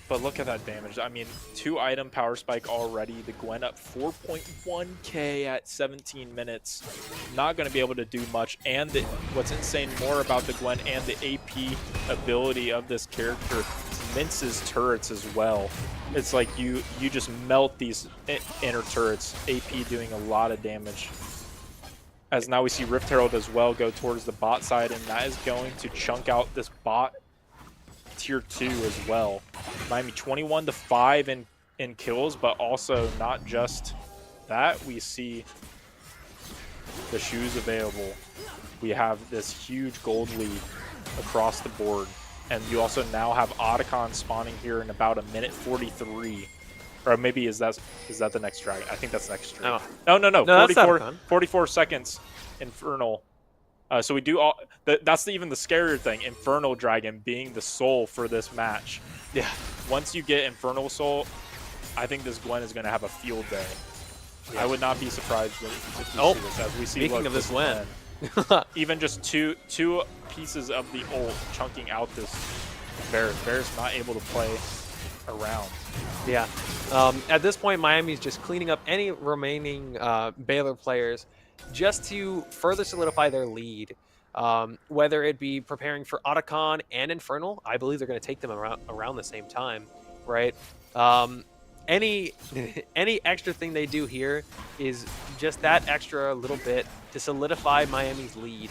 But look at that damage. I mean, 2 item power spike already. The Gwen up 4.1k at 17 minutes. Not going to be able to do much. And what's insane more about the Gwen and the AP ability of this character, minces turrets as well. It's like you just melt these inner turrets. AP doing a lot of damage. As now we see Rift Herald as well go towards the bot side, and that is going to chunk out this bot tier 2 as well. Miami 21-5 in kills, but also not just that. We see the shoes available. We have this huge gold lead across the board. And you also now have Otacon spawning here in about 1:43. Or maybe is that the next dragon? I think that's the next dragon. Oh. No. 44 seconds. Infernal. So we do all. That's even the scarier thing. Infernal Dragon being the soul for this match. Yeah. Once you get Infernal Soul, I think this Gwen is going to have a field day. Yeah. I would not be surprised if we see this. As we see, speaking of this Gwen. Even just two pieces of the ult chunking out this Varus. Varus not able to play around. Yeah. At this point, Miami's just cleaning up any remaining Baylor players just to further solidify their lead. Whether it be preparing for Otacon and Infernal, I believe they're going to take them around the same time, right? Any extra thing they do here is just that extra little bit to solidify Miami's lead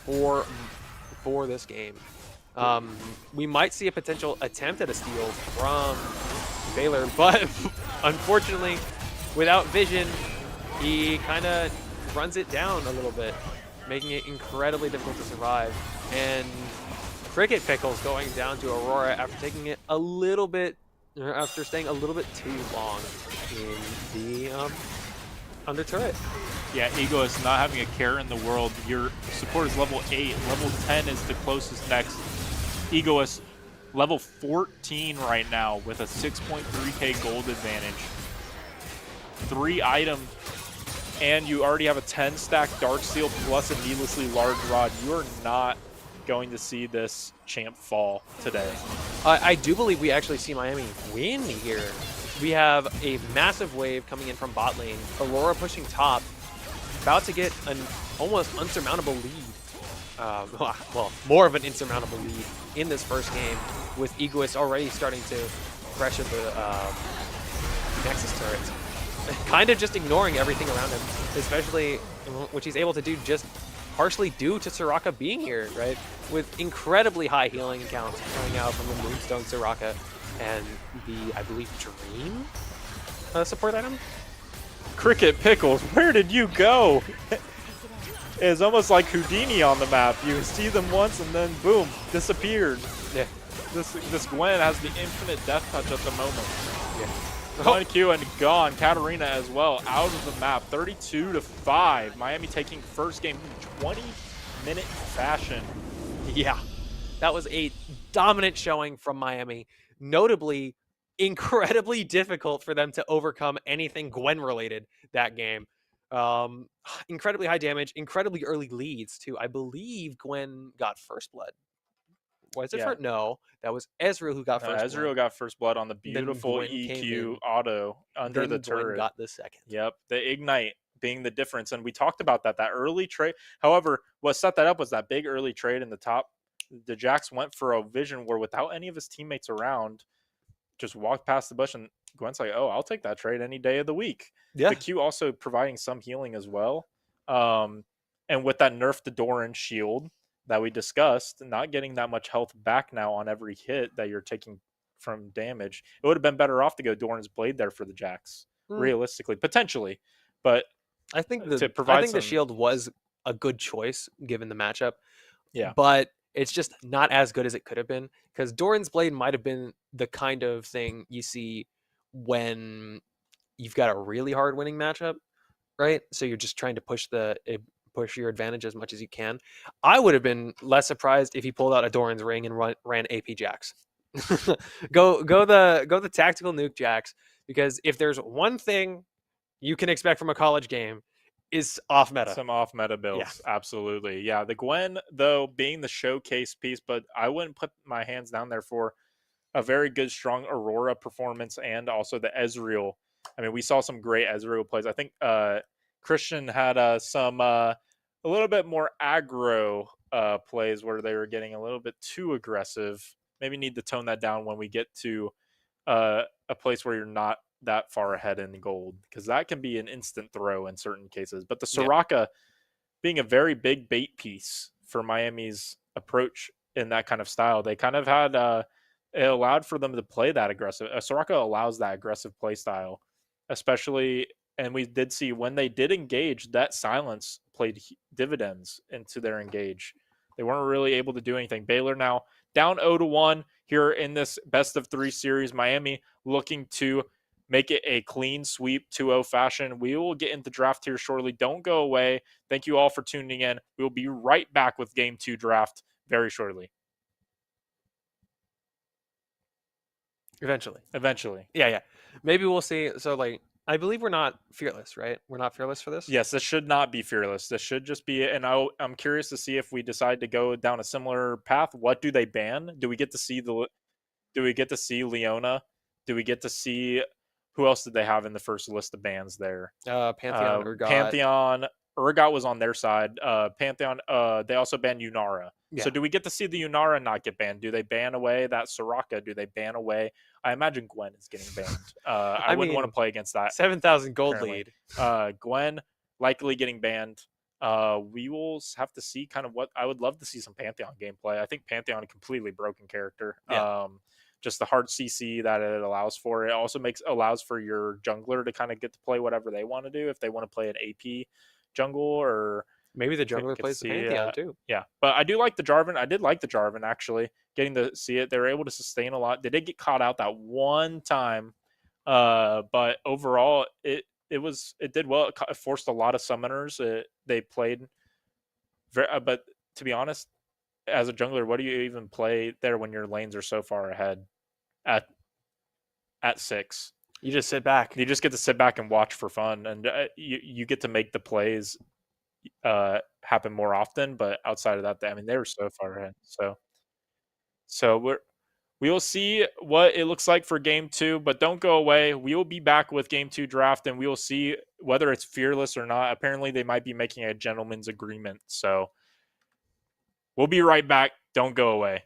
for this game. We might see a potential attempt at a steal from Baylor, but unfortunately, without vision, he kind of runs it down a little bit, making it incredibly difficult to survive. And Cricket Pickles going down to Aurora after taking it a little bit, after staying a little bit too long in the under turret. Yeah, Ego is not having a care in the world. Your support is level 8. Level 10 is the closest next. Ego is level 14 right now with a 6.3k gold advantage. 3 item, and you already have a 10 stack Darksteel plus a needlessly large rod. You are not going to see this champ fall today. I do believe we actually see Miami win here. We have a massive wave coming in from bot lane. Aurora pushing top, about to get an almost unsurmountable lead. Well, more of an insurmountable lead in this first game, with Egoist already starting to pressure the Nexus turrets. Kind of just ignoring everything around him, especially which he's able to do just partially due to Soraka being here, right? With incredibly high healing counts coming out from the Moonstone Soraka and the, I believe, Dream support item? Cricket Pickles, where did you go? It's almost like Houdini on the map. You see them once and then boom, disappeared. Yeah. This Gwen has the infinite death touch at the moment. Yeah. 1Q and gone. Katarina as well, out of the map. 32-5. Miami taking first game in 20-minute fashion. Yeah, that was a dominant showing from Miami. Notably, incredibly difficult for them to overcome anything Gwen related that game. Incredibly high damage, incredibly early leads too. I believe Gwen got first blood. Was it Yeah. for no? That was Ezreal who got No, first blood. Ezreal got first blood on the Then beautiful Gwen came EQ in. auto under the Then Gwen turret. got the second. Yep, the ignite being the difference, and we talked about that early trade. However, what set that up was that big early trade in the top. The Jax went for a vision where, without any of his teammates around, just walked past the bush, and Gwen's like, "Oh, I'll take that trade any day of the week." The Yeah. Q also providing some healing as well, and with that nerf to Doran shield that we discussed, not getting that much health back now on every hit that you're taking from damage, it would have been better off to go Doran's Blade there for the Jax, Mm, realistically, potentially, but I think to I provide think the some, shield was a good choice given the matchup, yeah, but it's just not as good as it could have been because Doran's Blade might have been the kind of thing you see when you've got a really hard winning matchup, right? So you're just trying to push your advantage as much as you can. I would have been less surprised if he pulled out a Doran's Ring and ran AP Jax. Go the tactical nuke Jax, because if there's one thing you can expect from a college game is off meta. some off meta Yeah. builds. Absolutely. Yeah. The Gwen, though, being the showcase piece, but I wouldn't put my hands down there for a very good, strong Aurora performance and also the Ezreal. I mean, we saw some great Ezreal plays. I think Christian had some a little bit more aggro plays where they were getting a little bit too aggressive. Maybe need to tone that down when we get to a place where you're not that far ahead in gold, because that can be an instant throw in certain cases. But the Yeah. Soraka being a very big bait piece for Miami's approach in that kind of style, they kind of had it allowed for them to play that aggressive. Soraka allows that aggressive play style, especially, and we did see when they did engage, that silence played dividends into their engage. They weren't really able to do anything. Baylor now down 0-1 here in this best of 3 series. Miami looking to make it a clean sweep 2-0 fashion. We will get into draft here shortly. Don't go away. Thank you all for tuning in. We will be right back with Game 2 draft very shortly. Eventually. Yeah. Maybe we'll see. So, like, I believe we're not fearless, right? We're not fearless for this? Yes, this should not be fearless. This should just be, and I'm curious to see if we decide to go down a similar path. What do they ban? Do we get to see Leona? Do we get to see, who else did they have in the first list of bans there? Pantheon, Urgot. Pantheon, Urgot was on their side. Pantheon, they also banned Yunara. Yeah. So do we get to see the Yunara not get banned? Do they ban away that Soraka? Do they ban away? I imagine Gwen is getting banned. I wouldn't want to play against that. 7,000 gold apparently. lead. Gwen likely getting banned. We will have to see kind of what I would love to see some Pantheon gameplay. I think Pantheon a completely broken character. Yeah. Just the hard CC that it allows for. It also allows for your jungler to kind of get to play whatever they want to do. If they want to play an AP jungle, or maybe the jungler plays the Pantheon too. Yeah, but I do like the Jarvan. I did like the Jarvan, actually. Getting to see it, they were able to sustain a lot. They did get caught out that one time, but overall, it did well. It forced a lot of summoners. They played but to be honest, as a jungler, what do you even play there when your lanes are so far ahead at 6? You just sit back. You just get to sit back and watch for fun, and you get to make the plays happen more often. But outside of that, I mean, they were so far ahead. So we will see what it looks like for Game 2, but don't go away. We will be back with Game 2 draft, and we will see whether it's fearless or not. Apparently, they might be making a gentleman's agreement. So we'll be right back. Don't go away.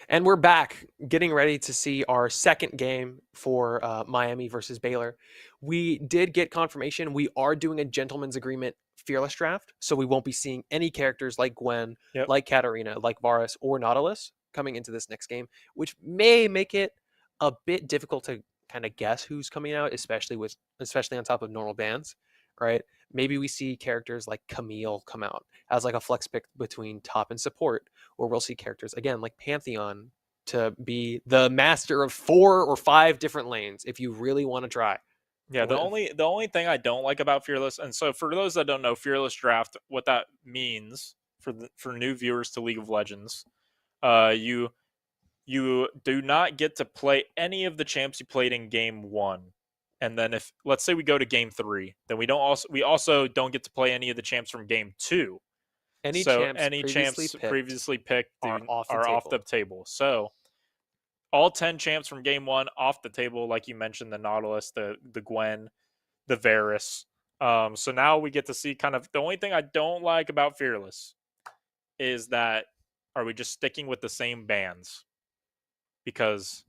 And we're back, getting ready to see our second game for Miami versus Baylor. We did get confirmation we are doing a gentleman's agreement fearless draft, so we won't be seeing any characters like Gwen, Yep. like Katarina, like Varus, or Nautilus coming into this next game, which may make it a bit difficult to kind of guess who's coming out, especially on top of normal bans, right? Maybe we see characters like Camille come out as like a flex pick between top and support, or we'll see characters again like Pantheon to be the master of 4 or 5 different lanes if you really want to try. Yeah, the only thing I don't like about Fearless, and so for those that don't know, Fearless Draft, what that means for new viewers to League of Legends, you do not get to play any of the champs you played in game 1. And then if let's say we go to game 3, then we also don't get to play any of the champs from game 2. Any So champs any previously champs picked previously picked are off the are off the table. table. So all 10 champs from game 1 off the table, like you mentioned, the Nautilus, the Gwen, the Varus. So now we get to see kind of the only thing I don't like about Fearless is that are we just sticking with the same bands? Because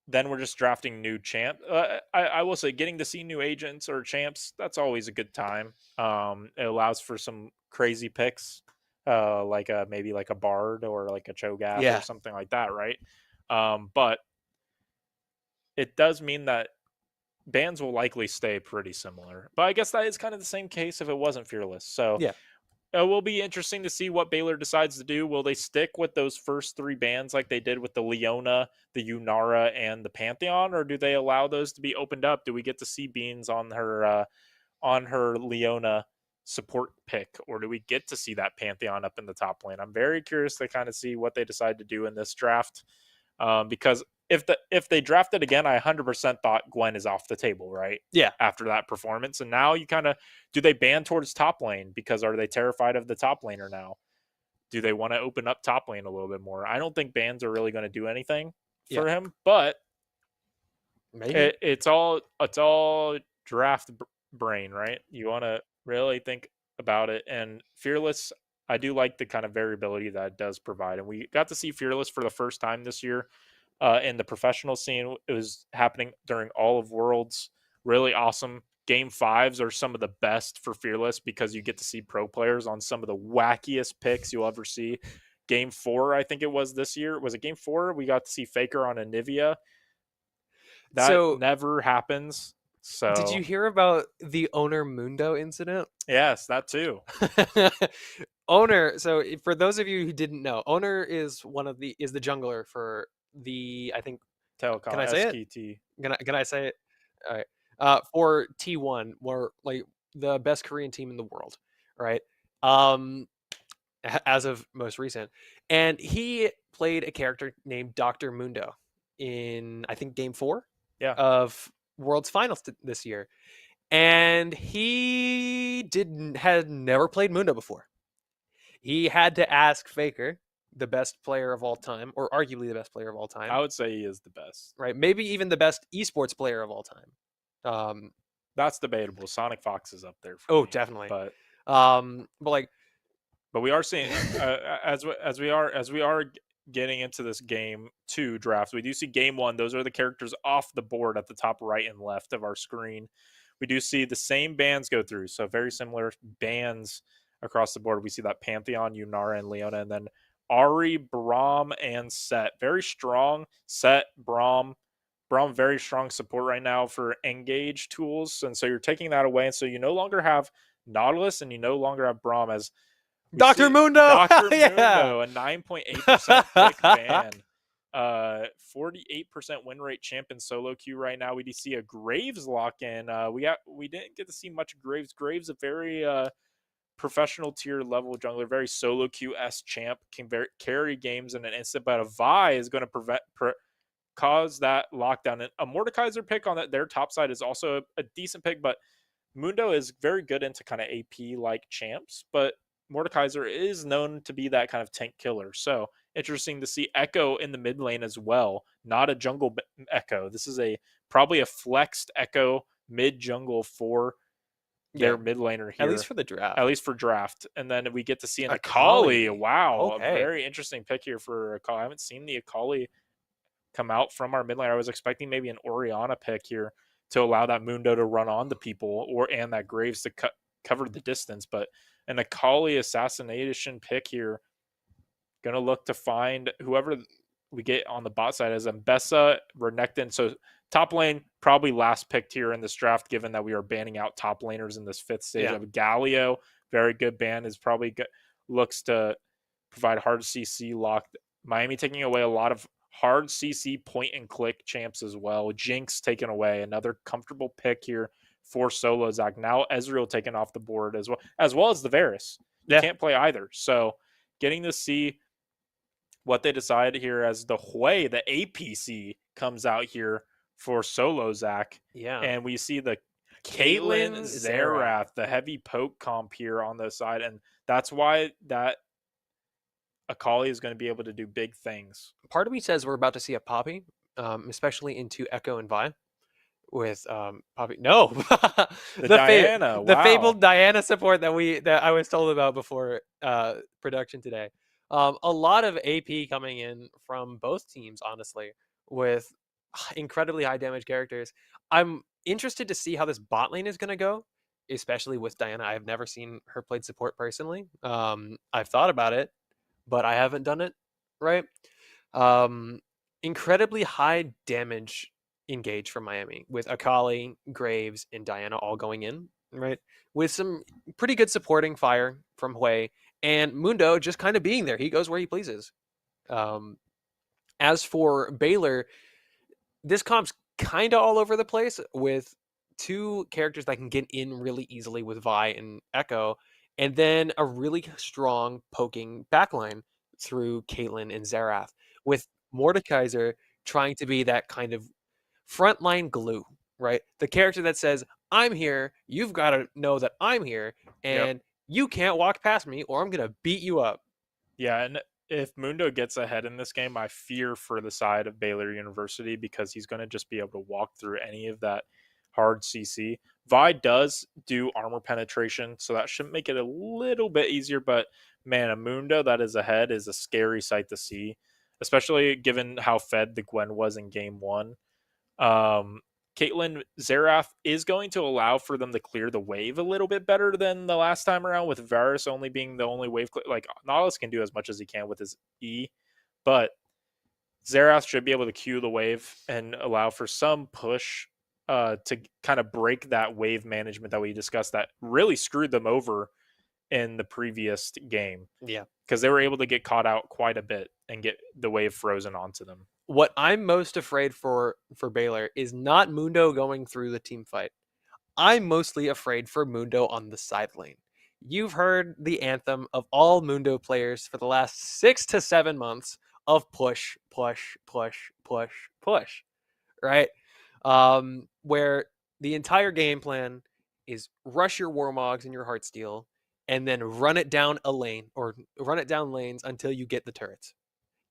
then we're just drafting new champ. I will say getting to see new agents or champs, that's always a good time. It allows for some crazy picks, like maybe like a Bard or like a Cho'Gath or Yeah. something like that, right? But it does mean that bans will likely stay pretty similar. But I guess that is kind of the same case if it wasn't Fearless. So Yeah. it will be interesting to see what Baylor decides to do. Will they stick with those first three bans like they did with the Leona, the Unara, and the Pantheon, or do they allow those to be opened up? Do we get to see Beans on her Leona support pick, or do we get to see that Pantheon up in the top lane? I'm very curious to kind of see what they decide to do in this draft, because if they draft it again, I 100% thought Gwen is off the table, right? Yeah. After that performance, and now you kind of do they ban towards top lane because are they terrified of the top laner now? Do they want to open up top lane a little bit more? I don't think bans are really going to do anything Yeah. for him, but Maybe. it's all draft brain, right? You want to really think about it. And Fearless, I do like the kind of variability that it does provide. And we got to see Fearless for the first time this year in the professional scene. It was happening during all of Worlds. Really awesome. Game fives are some of the best for Fearless because you get to see pro players on some of the wackiest picks you'll ever see. Game four, I think it was this year. Was it game four? We got to see Faker on Anivia. That So, never happens. did you So, hear about the Owner Mundo incident? yes, that too. Owner, so for those of you who didn't know, Owner is the jungler for the, I think, can Telecom, I say it? SKT. Can I say it? All right. For T1, more like the best Korean team in the world, right? Um as of most recent. And he played a character named Dr. Mundo in, I think, game 4 Yeah. of World's Finals this year. And had never played Mundo before. He had to ask Faker, the best player of all time, or arguably the best player of all I time, would say he is the best. right? Maybe even the best esports player of all time. Um, That's debatable. Sonic Fox is up there for oh, me. definitely. But But like, we are seeing as we are getting into this game 2 draft. We do see game 1. Those are the characters off the board at the top right and left of our screen. We do see the same bands go through, so very similar bands across the board. We see that Pantheon, Unara, and Leona, and then Ari, Braum, and Set. Very strong. Set, Braum. Braum, very strong support right now for engage tools. And so you're taking that away. And so you no longer have Nautilus and you no longer have Braum as we Dr. see Mundo. Dr. Yeah. Mundo, a 9.8% pick ban. 48% win rate champ in solo queue right now. We do see a Graves lock in. We didn't get to see much Graves. Graves, a very professional tier level jungler, very solo queue s champ, can carry games in an instant. But a Vi is going to cause that lockdown. And a Mordekaiser pick on their top side is also a decent pick, but Mundo is very good into kind of AP like champs, but Mordekaiser is known to be that kind of tank killer. So interesting to see Echo in the mid lane as well. Not a jungle Echo. This is probably a flexed Echo mid jungle for Yeah. their mid laner here. At least for the draft. At least for draft. And then we get to see an Akali. Akali. Wow. Okay. A very interesting pick here for Akali. I haven't seen the Akali come out from our mid lane. I was expecting maybe an Orianna pick here to allow that Mundo to run on the people and that Graves to cover the distance. But an Akali assassination pick here. Gonna look to find whoever we get on the bot side as Mbessa, Renekton. So top lane, probably last picked here in this draft, given that we are banning out top laners in this 5th stage. Yeah. Of Galio, very good ban, is probably looks to provide hard CC lock. Miami taking away a lot of hard CC point and click champs as well. Jinx taken away, another comfortable pick here for solo Zach. Now Ezreal taken off the board as well as the Varus. You can't play either. So getting to see what they decide here as the Hui, the APC, comes out here for solo Zach. Yeah. And we see the Caitlyn Xerath, the heavy poke comp here on the side. And that's why that Akali is going to be able to do big things. Part of me says we're about to see a Poppy, especially into Echo and Vi. With Poppy, no, the Diana, the fabled Diana support that I was told about before production today. A lot of AP coming in from both teams, honestly, with incredibly high damage characters. I'm interested to see how this bot lane is going to go, especially with Diana. I've never seen her played support personally. I've thought about it, but I haven't done it, right? Um, Incredibly high damage engage from Miami with Akali, Graves, and Diana all going in, right? With some pretty good supporting fire from Hui and Mundo just kind of being there. He goes where he pleases. Um, as for Baylor, this comp's kind of all over the place with two characters that can get in really easily with Vi and Echo, and then a really strong poking backline through Caitlyn and Xerath, with Mordekaiser trying to be that kind of frontline glue, right? The character that says, I'm here, you've got to know that I'm here, Yep. and you can't walk past me or I'm going to beat you up. Yeah, and if Mundo gets ahead in this game, I fear for the side of Baylor University because he's going to just be able to walk through any of that hard CC. Vi does do armor penetration, so that should make it a little bit easier. But man, a Mundo that is ahead is a scary sight to see, especially given how fed the Gwen was in game one. Um, Caitlyn Xerath is going to allow for them to clear the wave a little bit better than the last time around, with Varus only being the only wave. Like Nautilus can do as much as he can with his E, but Xerath should be able to queue the wave and allow for some push to kind of break that wave management that we discussed that really screwed them over in the previous game Yeah. because they were able to get caught out quite a bit and get the wave frozen onto them. What I'm most afraid for Baylor is not Mundo going through the team fight. I'm mostly afraid for Mundo on the side lane. You've heard the anthem of all Mundo players for the last 6 to 7 months of push, push, push, push, push, right? Where the entire game plan is rush your Warmogs and your Heartsteel and then run it down a lane or run it down lanes until you get the turrets.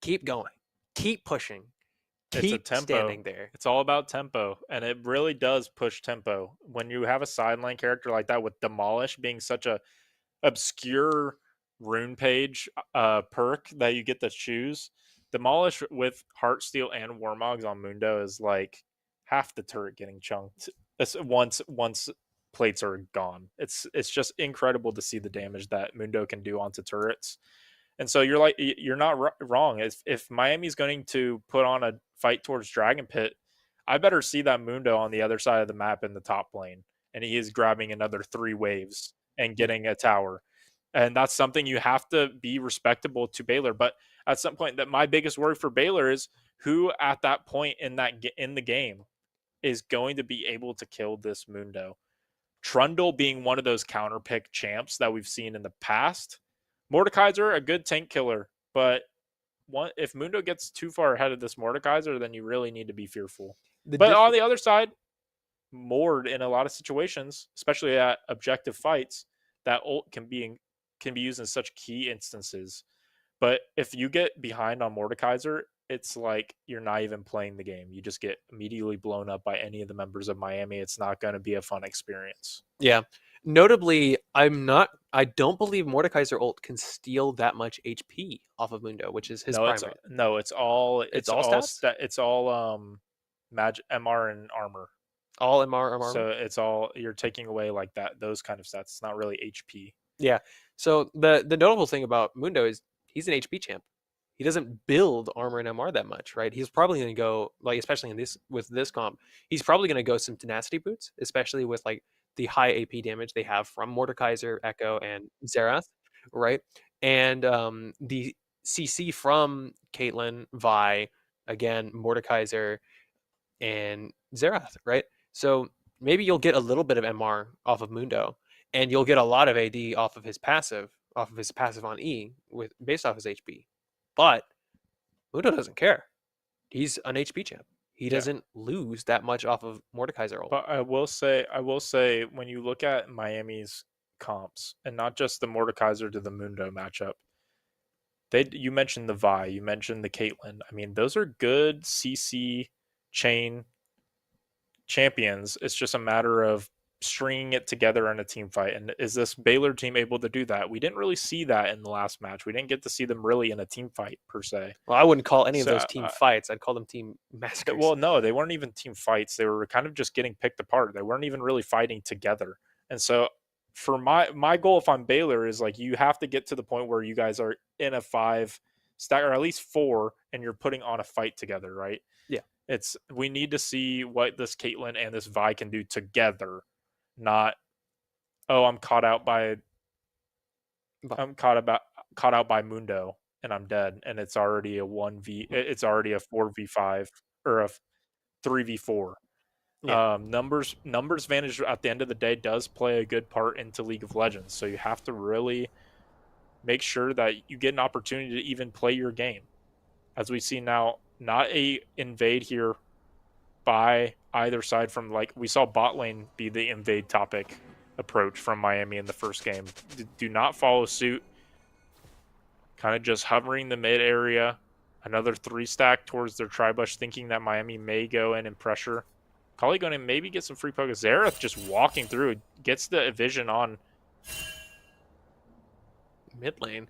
Keep going. Keep pushing. It's a Keep tempo. standing there. It's all about tempo, and it really does push tempo. When you have a sideline character like that with Demolish being such a obscure rune page perk that you get to choose, Demolish with Heartsteel and Warmogs on Mundo is like half the turret getting chunked. It's once plates are gone. It's just incredible to see the damage that Mundo can do onto turrets. And so you're not wrong. If Miami's going to put on a fight towards Dragon Pit, I better see that Mundo on the other side of the map in the top lane, and he is grabbing another 3 waves and Yeah. getting a tower. And that's something you have to be respectable to Baylor. But at some point, that my biggest worry for Baylor is who at that point in the game is going to be able to kill this Mundo. Trundle being one of those counter pick champs that we've seen in the past. Mordekaiser, a good tank killer, but if Mundo gets too far ahead of this Mordekaiser, then you really need to be fearful. The But diff- on the other side, Mord in a lot of situations, especially at objective fights, that ult can be used in such key instances. But if you get behind on Mordekaiser, it's like you're not even playing the game. You just get immediately blown up by any of the members of Miami. It's not going to be a fun experience. yeah. Notably, I don't believe Mordekaiser ult can steal that much HP off of Mundo, which is his No, primary. it's all It's all stats? it's all magic MR and armor. All MR armor? So it's all you're taking away like that those kind of stats. It's not really HP. Yeah. So the notable thing about Mundo is he's an HP champ. He doesn't build armor and MR that much, right? He's probably going to go like, especially in this with this comp, he's probably going to go some tenacity boots, especially with like the high AP damage they have from Mordekaiser, Echo, and Xerath, right? And the CC from Caitlyn, Vi, again Mordekaiser, and Xerath, right? So maybe you'll get a little bit of MR off of Mundo, and you'll get a lot of AD off of his passive on E with based off his HP. But Mundo doesn't care. He's an HP champ. He Yeah. doesn't lose that much off of Mordekaiser ult. But I will say when you look at Miami's comps and not just the Mordekaiser to the Mundo matchup, you mentioned the Vi, you mentioned the Caitlyn. I mean, those are good CC chain champions. It's just a matter of stringing it together in a team fight. And is this Baylor team able to do that? We didn't really see that in the last match. We didn't get to see them really in a team fight per se. Well, I wouldn't call any of those So, team fights. I'd call them team massacres. well, no, they weren't even team fights. They were kind of just getting picked apart. They weren't even really fighting together. And so, for my goal, if I'm Baylor, is like you have to get to the point where you guys are in a 5 stack or at least 4, and you're putting on a fight together, right? Yeah. We need to see what this Caitlyn and this Vi can do together, not I'm caught out by Mundo and I'm dead, and it's already a 1v, it's already a 4v5 or a 3v4. Yeah. Numbers advantage at the end of the day does play a good part into League of Legends, so you have to really make sure that you get an opportunity to even play your game. As we see now, not a invade here by either side from, like, we saw bot lane be the invade topic approach from Miami in the first game. Do not follow suit. Kind of just hovering the mid area. Another 3-stack towards their tri-bush, thinking that Miami may go in and pressure. Kali going to maybe get some free poke. Xerath just walking through, gets the vision on Mid lane.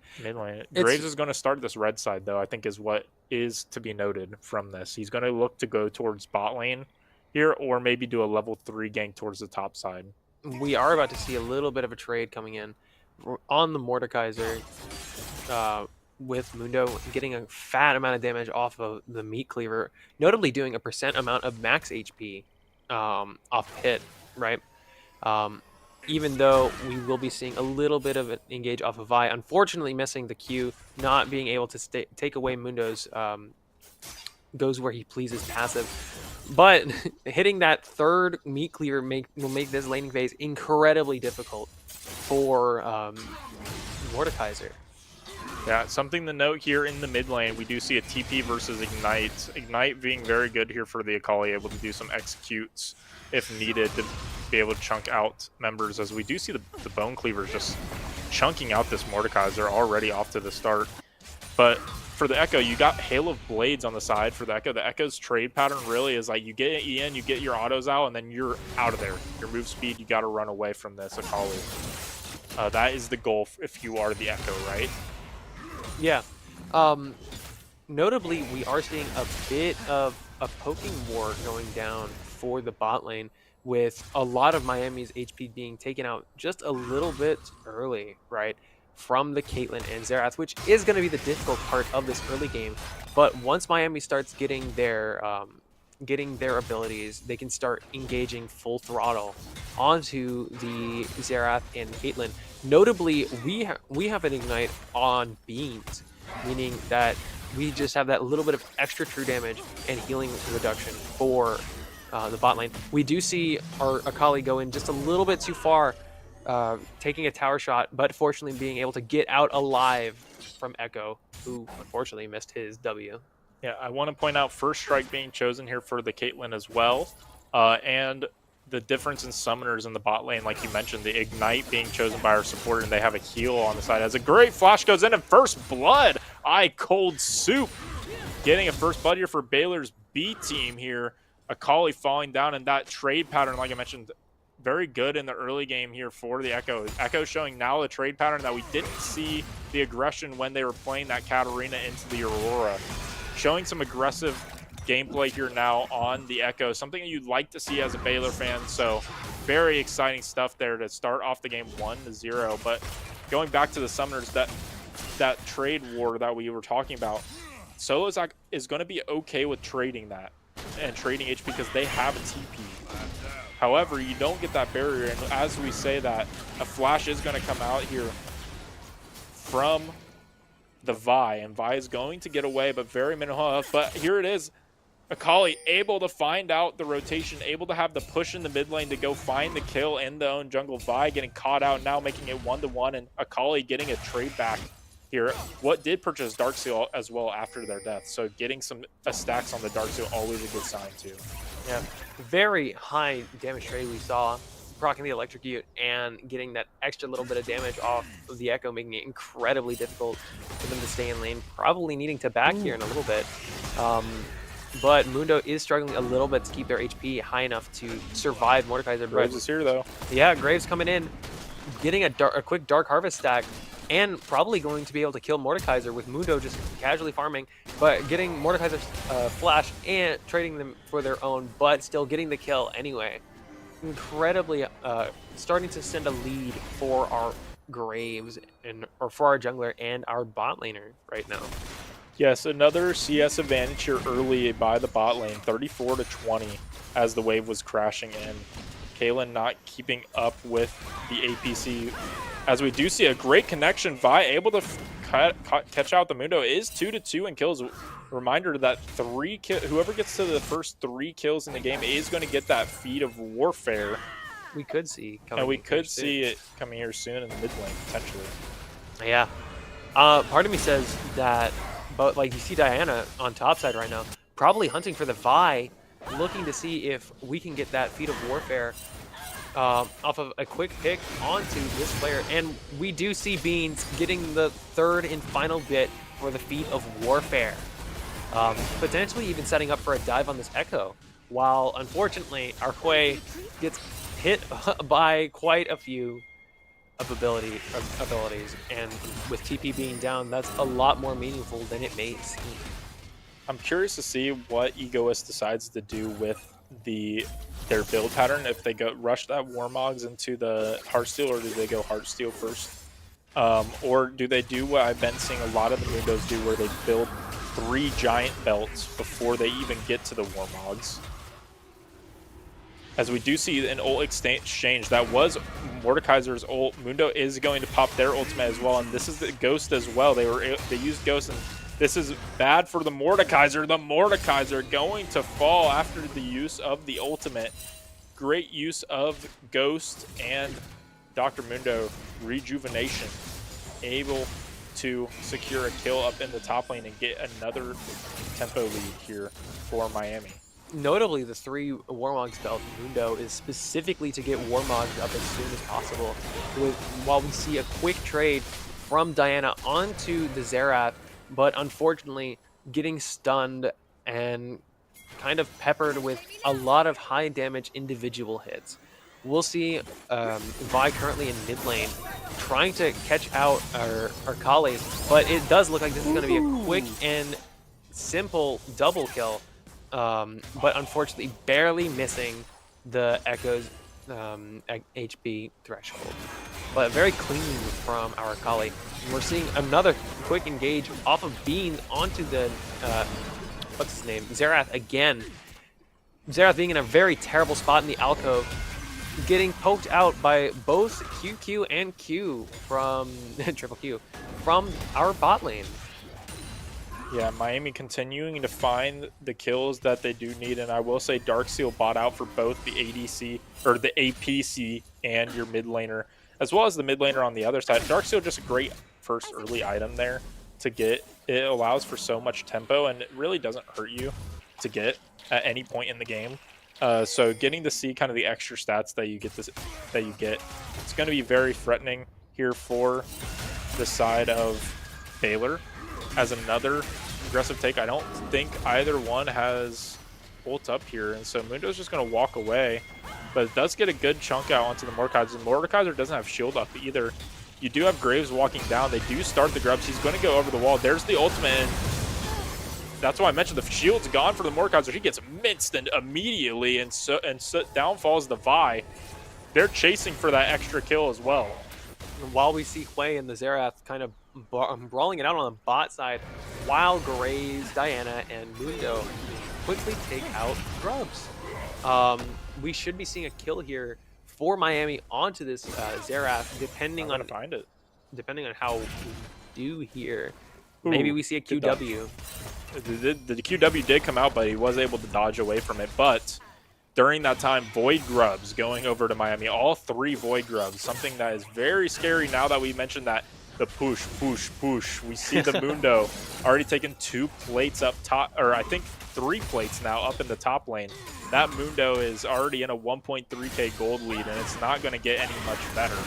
Graves is going to start this red side, though, I think is what is to be noted from this. He's going to look to go towards bot lane here, or maybe do a level 3 gank towards the top side. We are about to see a little bit of a trade coming in on the Mordekaiser with Mundo getting a fat amount of damage off of the meat cleaver, notably doing a % amount of max HP off hit, right? Even though we will be seeing a little bit of an engage off of Vi, unfortunately missing the Q, not being able to take away Mundo's goes where he pleases passive. But hitting that third meat cleaver will make this laning phase incredibly difficult for Mordekaiser. Yeah, something to note here in the mid lane, we do see a TP versus Ignite. Ignite being very good here for the Akali, able to do some executes if needed to be able to chunk out members, as we do see the Bone Cleavers just chunking out this Mordekaiser already off to the start. But for the Echo, you got Hail of Blades on the side for the Echo. The Echo's trade pattern really is like you get in, you get your autos out, and then you're out of there. Your move speed, you got to run away from this Akali. That is the goal if you are the Echo, right? Yeah. Notably, we are seeing a bit of a poking war going down for the bot lane, with a lot of Miami's HP being taken out just a little bit early, right, from the Caitlyn and Xerath, which is going to be the difficult part of this early game. But once Miami starts getting their abilities, they can start engaging full throttle onto the Xerath and Caitlyn. Notably, we have an Ignite on beams, meaning that we just have that little bit of extra true damage and healing reduction for the bot lane. We do see our Akali go in just a little bit too far, taking a tower shot, but fortunately being able to get out alive from Echo, who unfortunately missed his W. Yeah, I want to point out First Strike being chosen here for the Caitlyn as well, and the difference in summoners in the bot lane, like you mentioned, the Ignite being chosen by our supporter, and they have a heal on the side. As a great flash goes in, and First Blood, Cold Soup, getting a first blood here for Baylor's B team here. Akali falling down in that trade pattern, like I mentioned, very good in the early game here for the Echo. Echo showing now the trade pattern that we didn't see the aggression when they were playing that Katarina into the Aurora. Showing some aggressive gameplay here now on the Echo, something that you'd like to see as a Baylor fan. So very exciting stuff there to start off the game 1-0. But going back to the summoners, that trade war that we were talking about, Solo is going to be okay with trading that and trading HP because they have a TP. However, you don't get that barrier, and as we say that, a flash is going to come out here from the Vi, and Vi is going to get away, but very minimal health. But here it is, Akali able to find out the rotation, able to have the push in the mid lane to go find the kill in the own jungle. Vi getting caught out now, making it 1-1, and Akali getting a trade back here. What did purchase Darkseal as well after their death, so getting some stacks on the Darkseal, always a good sign too. Yeah, very high damage trade we saw, proccing the electrocute and getting that extra little bit of damage off of the Echo, making it incredibly difficult for them to stay in lane, probably needing to back here in a little bit. but Mundo is struggling a little bit to keep their HP high enough to survive Mordekaiser. But Graves is here though. yeah, Graves coming in, getting a quick Dark Harvest stack, and probably going to be able to kill Mordekaiser with Mundo just casually farming, but getting Mordekaiser's flash and trading them for their own, but still getting the kill anyway. Incredibly starting to send a lead for our Graves or for our jungler and our bot laner right now. Yes, another CS advantage here early by the bot lane, 34-20 as the wave was crashing in. Kalen not keeping up with the APC. As we do see a great connection, Vi able to catch out the Mundo. It is 2-2 and kills. Reminder that whoever gets to the first 3 kills in the game is going to get that feat of warfare. We could see coming, and we could see it coming here soon in the mid lane potentially. Yeah, part of me says that, but like you see Diana on top side right now, probably hunting for the Vi, looking to see if we can get that feat of warfare off of a quick pick onto this player. And we do see Beans getting the 3rd and final bit for the feat of warfare. Potentially even setting up for a dive on this Echo, while unfortunately our Hwei gets hit by quite a few of abilities, and with TP being down, that's a lot more meaningful than it may seem. I'm curious to see what Egoist decides to do with their build pattern. If they go rush that Warmogs into the Heartsteel, or do they go Heartsteel first? Or do they do what I've been seeing a lot of the Mundos do, where they build 3 giant belts before they even get to the Warmogs? As we do see an ult exchange, that was Mordekaiser's ult. Mundo is going to pop their ultimate as well, and this is the Ghost as well. They used Ghost, and this is bad for the Mordekaiser. The Mordekaiser going to fall after the use of the ultimate. Great use of Ghost and Dr. Mundo rejuvenation, able to secure a kill up in the top lane and get another tempo lead here for Miami. Notably, the 3 Warmogs belt Mundo is specifically to get Warmogs up as soon as possible, while we see a quick trade from Diana onto the Xerath, but unfortunately getting stunned and kind of peppered with a lot of high damage individual hits. We'll see Vi currently in mid lane trying to catch out our Kali, but it does look like this is going to be a quick and simple double kill. But unfortunately barely missing the Echo's HP threshold. But very clean from our Kali. We're seeing another quick engage off of Bean onto the, what's his name, Xerath again. Xerath being in a very terrible spot in the alcove, getting poked out by both QQ and Q from, triple Q, from our bot lane. Yeah, Miami continuing to find the kills that they do need, and I will say Darksteel bought out for both the ADC, or the APC, and your mid laner, as well as the mid laner on the other side. Darksteel just a great first early item there to get. It allows for so much tempo, and it really doesn't hurt you to get at any point in the game. So getting to see kind of the extra stats that you get, it's going to be very threatening here for the side of Baylor. As another aggressive take, I don't think either one has ult up here, and so Mundo's just going to walk away, but it does get a good chunk out onto the Mordekaiser. The Mordekaiser doesn't have shield up either. You do have Graves walking down. They do start the grubs. He's going to go over the wall. There's the ultimate, and that's why I mentioned the shield's gone for the Mordekaiser. He gets minced and immediately, and so down falls the Vi. They're chasing for that extra kill as well. And while we see Hwei and the Xerath kind of brawling it out on the bot side, while Graves, Diana, and Mundo quickly take out grubs. We should be seeing a kill here for Miami onto this Xerath, depending on how we do here. Ooh, maybe we see a QW. The QW did come out, but he was able to dodge away from it. But during that time, Void Grubs going over to Miami. All 3 Void Grubs, something that is very scary now that we mentioned that the push. We see the Mundo already taking 2 plates up top, or I think 3 plates now up in the top lane. That Mundo is already in a 1.3k gold lead, and it's not going to get any much better.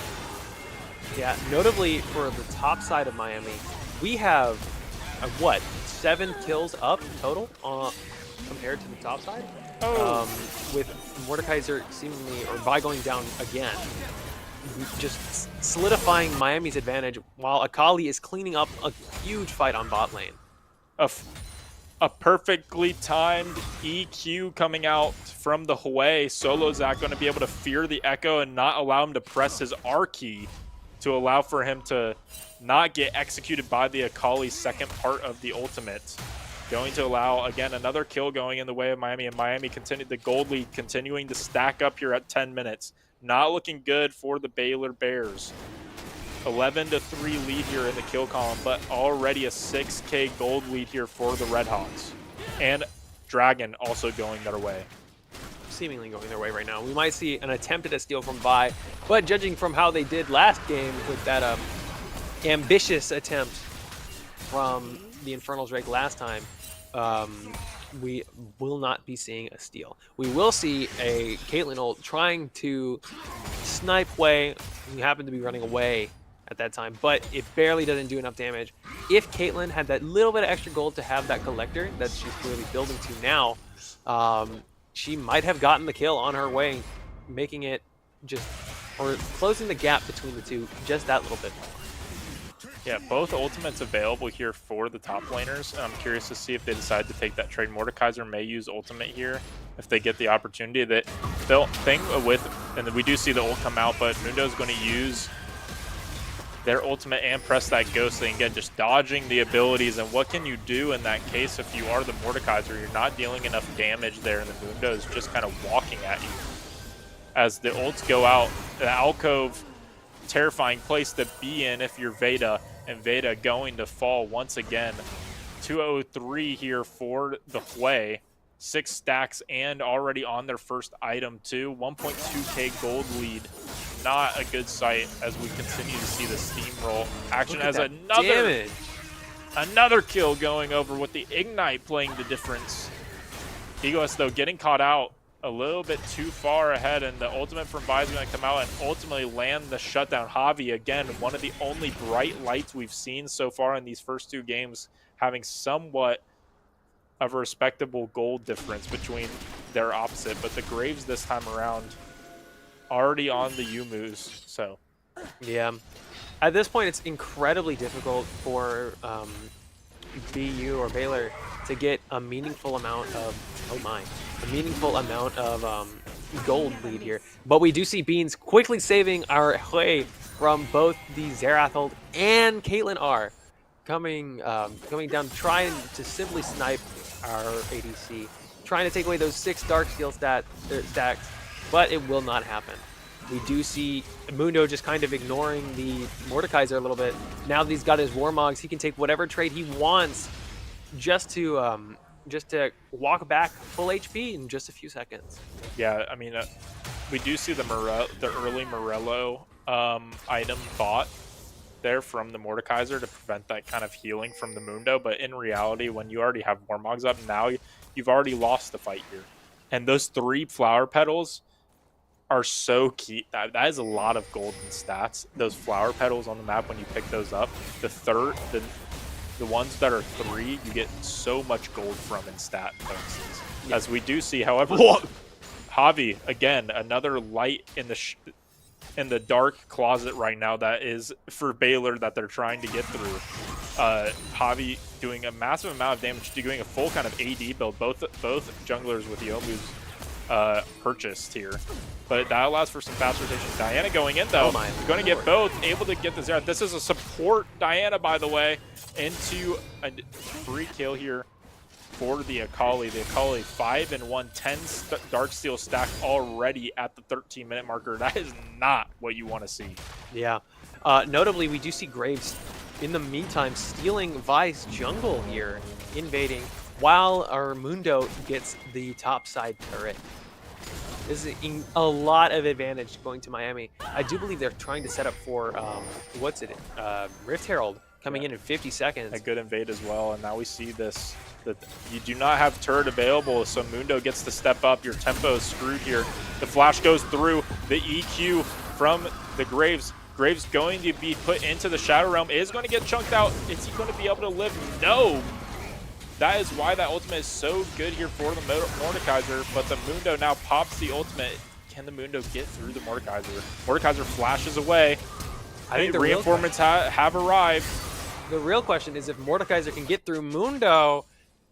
Yeah, notably for the top side of Miami, we have, 7 kills up total compared to the top side. Oh, With Mordekaiser seemingly, or Vi going down again, just solidifying Miami's advantage while Akali is cleaning up a huge fight on bot lane. a perfectly timed EQ coming out from the Hue. Solo Zach going to be able to fear the Echo and not allow him to press his R key to allow for him to not get executed by the Akali's second part of the ultimate. Going to allow, again, another kill going in the way of Miami, and Miami continued the gold lead continuing to stack up here at 10 minutes. Not looking good for the Baylor Bears. 11-3 lead here in the kill column, but already a 6K gold lead here for the Redhawks. And Dragon also going their way. Seemingly going their way right now. We might see an attempt at a steal from Vi, but judging from how they did last game with that ambitious attempt from the Infernal Drake last time, we will not be seeing a steal. We will see a Caitlyn ult trying to snipe Hue, who happened to be running away at that time, but it barely doesn't do enough damage. If Caitlyn had that little bit of extra gold to have that collector that she's clearly building to now, she might have gotten the kill on her way, making it just, or closing the gap between the two just that little bit more. Yeah, both ultimates available here for the top laners. I'm curious to see if they decide to take that trade. Mordekaiser may use ultimate here if they get the opportunity. That they'll think with, and we do see the ult come out, but Mundo's going to use their ultimate and press that ghost thing, again, just dodging the abilities. And what can you do in that case if you are the Mordekaiser? You're not dealing enough damage there, and the Mundo is just kind of walking at you. As the ults go out, the alcove, terrifying place to be in if you're Veda, and Veda going to fall once again. 203 here for the Hue. 6 stacks and already on their first item too. 1.2k gold lead. Not a good sight as we continue to see the steamroll action as another kill going over with the Ignite playing the difference. Egoist though getting caught out a little bit too far ahead, and the ultimate from Vi is going to come out and ultimately land the shutdown. Javi, again, one of the only bright lights we've seen so far in these first 2 games, having somewhat of a respectable gold difference between their opposite, but the Graves this time around already on the Yumus, so. Yeah. At this point, it's incredibly difficult for BU or Baylor to get a meaningful amount of, gold lead here. But we do see Beans quickly saving our Hue from both the Xerath ult and Caitlyn R. Coming down, trying to simply snipe our ADC, trying to take away those 6 Darksteel stacks, but it will not happen. We do see Mundo just kind of ignoring the Mordekaiser a little bit. Now that he's got his Warmogs, he can take whatever trade he wants just to walk back full HP in just a few seconds. Yeah, I mean, we do see the early Morello item bought there from the Mordekaiser to prevent that kind of healing from the Mundo, but in reality, when you already have Warmogs up, now you've already lost the fight here. And those 3 flower petals are so key. That is a lot of golden stats. Those flower petals on the map, when you pick those up, the ones that are 3, you get so much gold from in stat bonuses. Yeah. As we do see, however, Javi, again, another light in the dark closet right now that is for Baylor that they're trying to get through. Javi doing a massive amount of damage, doing a full kind of AD build. Both junglers with Yomu's purchased here. But that allows for some fast rotation. Diana going in, though. Going to get both. Able to get the Xerath. This is a support Diana, by the way, into a free kill here for the Akali. The Akali 5-1, 10 Darksteel stack already at the 13-minute marker. That is not what you want to see. Yeah. Notably, we do see Graves, in the meantime, stealing Vi's jungle here, invading, while our Mundo gets the top side turret. This is a lot of advantage going to Miami. I do believe they're trying to set up for, Rift Herald coming in 50 seconds. A good invade as well, and now we see this. That you do not have turret available, so Mundo gets to step up. Your tempo is screwed here. The flash goes through. The EQ from the Graves. Graves going to be put into the Shadow Realm. Is going to get chunked out. Is he going to be able to live? No. that is why that ultimate is so good here for the Mordekaiser, but the Mundo now pops the ultimate. Can the Mundo get through the Mordekaiser? Mordekaiser flashes away. I think the reinforcements have arrived. The real question is if Mordekaiser can get through Mundo.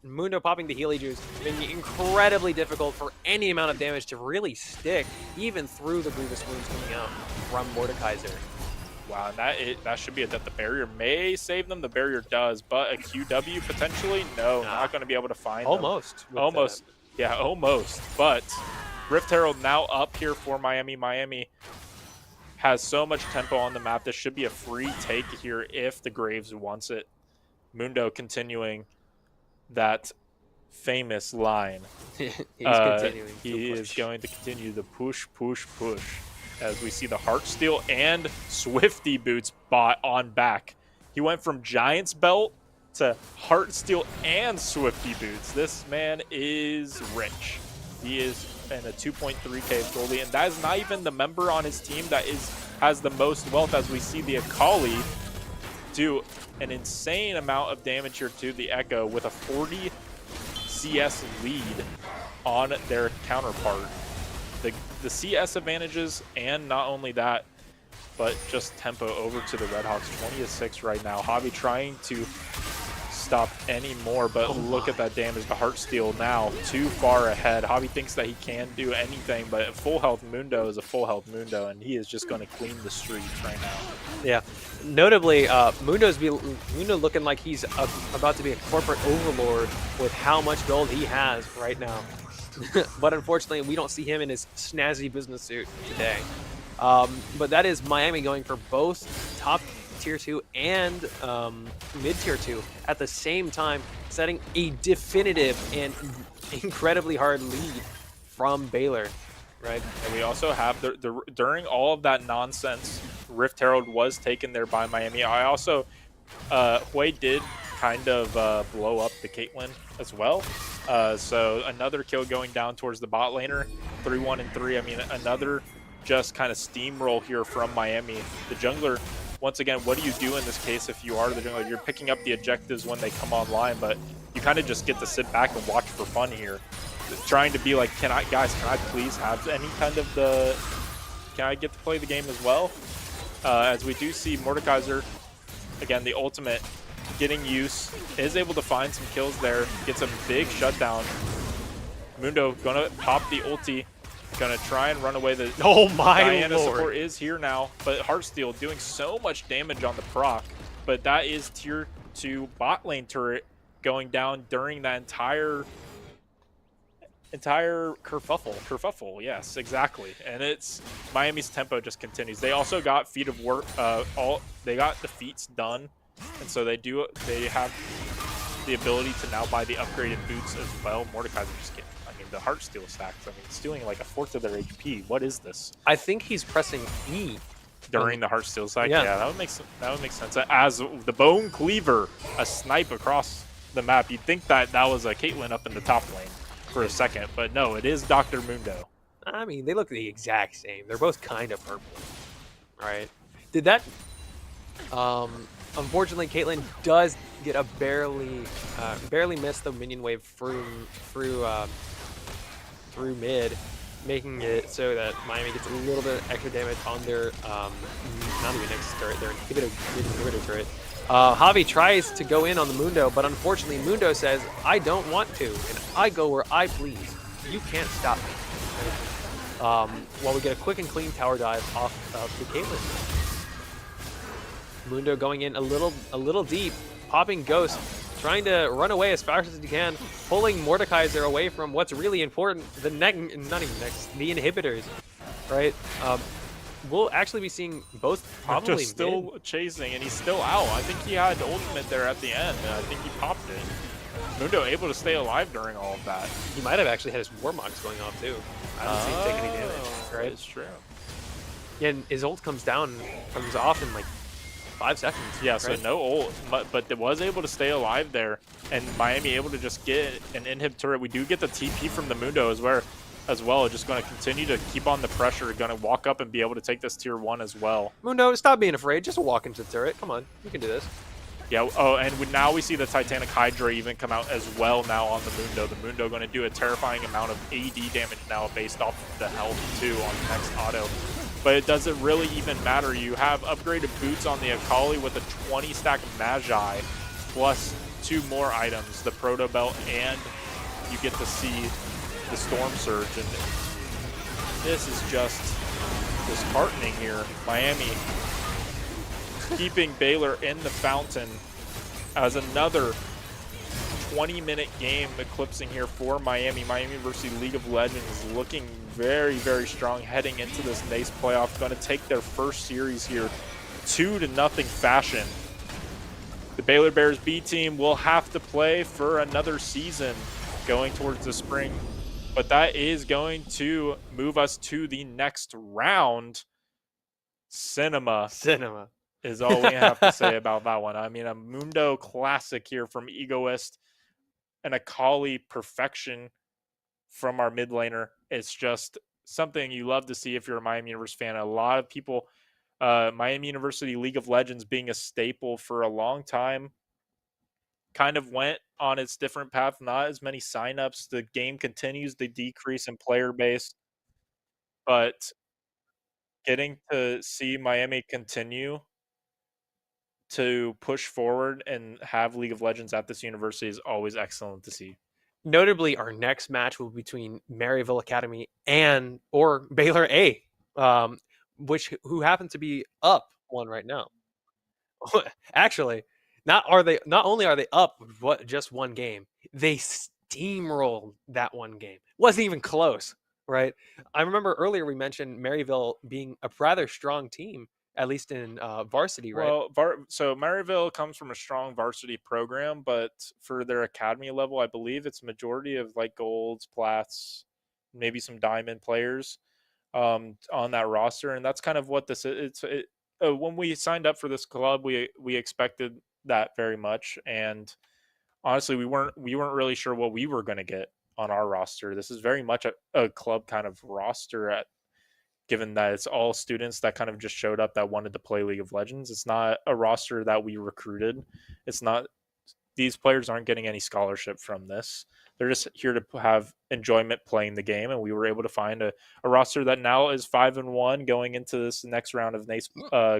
Mundo popping the Healy Juice, making it incredibly difficult for any amount of damage to really stick, even through the Grievous Wounds coming out from Mordekaiser. Wow, that should be a death. The barrier may save them. The barrier does, but a QW potentially? No, not going to be able to find almost. them. Almost. Yeah, almost. But Rift Herald now up here for Miami. Miami has so much tempo on the map. This should be a free take here if the Graves wants it. Mundo continuing that famous line. He's continuing. He is going to continue the push, push, push. As we see the Heartsteel and Swifty Boots bot on back. He went from Giant's Belt to Heartsteel and Swifty Boots. This man is rich. He is in a 2.3k Goldie, and that is not even the member on his team that has the most wealth, as we see the Akali do an insane amount of damage here to the Echo with a 40 CS lead on their counterpart. The CS advantages, and not only that, but just tempo over to the Redhawks. 20-6 right now. Javi trying to stop any more, but look at that damage. The Heartsteel now too far ahead. Javi thinks that he can do anything, but a full health Mundo is a full health Mundo, and he is just going to clean the streets right now. Yeah. Notably, Mundo looking like he's about to be a corporate overlord with how much gold he has right now. But unfortunately, we don't see him in his snazzy business suit today. But that is Miami going for both top tier 2 and mid tier 2 at the same time, setting a definitive and incredibly hard lead from Baylor. Right. And we also have during all of that nonsense, Rift Herald was taken there by Miami. I also Hui did kind of blow up the Caitlyn as well. So another kill going down towards the bot laner. 3-1 and 3. I mean, another just kind of steamroll here from Miami. The jungler, once again, what do you do in this case if you are the jungler? You're picking up the objectives when they come online, but you kind of just get to sit back and watch for fun here. Trying to be like, can I please have any kind of can I get to play the game as well? As we do see Mordekaiser, again, the ultimate, getting use, is able to find some kills there, gets a big shutdown. Mundo gonna pop the ulti, gonna try and run away. The Diana support is here now, but Heartsteel doing so much damage on the proc, but that is tier 2 bot lane turret going down during that entire kerfuffle. Yes, exactly. And it's Miami's tempo just continues. They also got feat of work. They got the feats done, and so they have the ability to now buy the upgraded boots as well. Mordekaiser just getting, I mean, the Heartsteel stacks. I mean, it's doing like a fourth of their HP. What is this? I think he's pressing E during the Heartsteel stack. Yeah, that would make sense. As the Bone Cleaver, a snipe across the map. You'd think that was a Caitlyn up in the top lane for a second, but no, it is Dr. Mundo. I mean, they look the exact same. They're both kind of purple, right? Did that? Unfortunately, Caitlyn does get a barely miss the minion wave through mid, making it so that Miami gets a little bit of extra damage on their not even next turret, their inhibitor turret. Javi tries to go in on the Mundo, but unfortunately Mundo says, I don't want to, and I go where I please. You can't stop me. While we get a quick and clean tower dive off of the Caitlyn. Mundo going in a little deep, popping Ghost, trying to run away as fast as he can, pulling Mordekaiser away from what's really important, the inhibitors, right? We'll actually be seeing both probably just still chasing, and he's still out. I think he had the ultimate there at the end, and I think he popped it. Mundo able to stay alive during all of that. He might have actually had his Warmox going off too. I haven't seen him take any damage, right? It's true. Yeah, and his ult comes off in like 5 seconds. Yeah, right? so no ult, but it was able to stay alive there, and Miami able to just get an inhib turret. We do get the TP from the Mundo as well. Just going to continue to keep on the pressure. Going to walk up and be able to take this tier 1 as well. Mundo, stop being afraid. Just walk into the turret. Come on, you can do this. Yeah. Oh, and now we see the Titanic Hydra even come out as well now on the Mundo. The Mundo going to do a terrifying amount of AD damage now based off of the health too on the next auto. But it doesn't really even matter. You have upgraded boots on the Akali with a 20 stack Magi plus 2 more items, the Proto Belt, and you get to see the Storm Surge. And this is just disheartening here. Miami keeping Baylor in the fountain as another 20-minute game eclipsing here for Miami. Miami University League of Legends looking very, very strong heading into this NACE playoff. Going to take their first series here 2-0 fashion. The Baylor Bears B team will have to play for another season going towards the spring, but that is going to move us to the next round. Cinema is all we have to say about that one. I mean, a Mundo classic here from Egoist, and a Akali perfection from our mid laner. It's just something you love to see if you're a Miami University fan. A lot of people, Miami University League of Legends being a staple for a long time, kind of went on its different path. Not as many signups. The game continues to decrease in player base, but getting to see Miami continue to push forward and have League of Legends at this university is always excellent to see. Notably, our next match will be between Maryville Academy and or Baylor A, which who happen to be up one right now. Actually, not only are they up what just one game, they steamrolled that one game. Wasn't even close, right? I remember earlier we mentioned Maryville being a rather strong team, at least in varsity, right? Well, so Maryville comes from a strong varsity program, but for their academy level, I believe it's majority of like golds, plats, maybe some diamond players on that roster, and that's kind of what this is. When we signed up for this club, we expected that very much, and honestly, we weren't really sure what we were going to get on our roster. This is very much a club kind of roster at given that it's all students that kind of just showed up that wanted to play League of Legends. It's not a roster that we recruited. It's not, these players aren't getting any scholarship from this. They're just here to have enjoyment playing the game, and we were able to find a roster that now is 5-1 going into this next round of NACE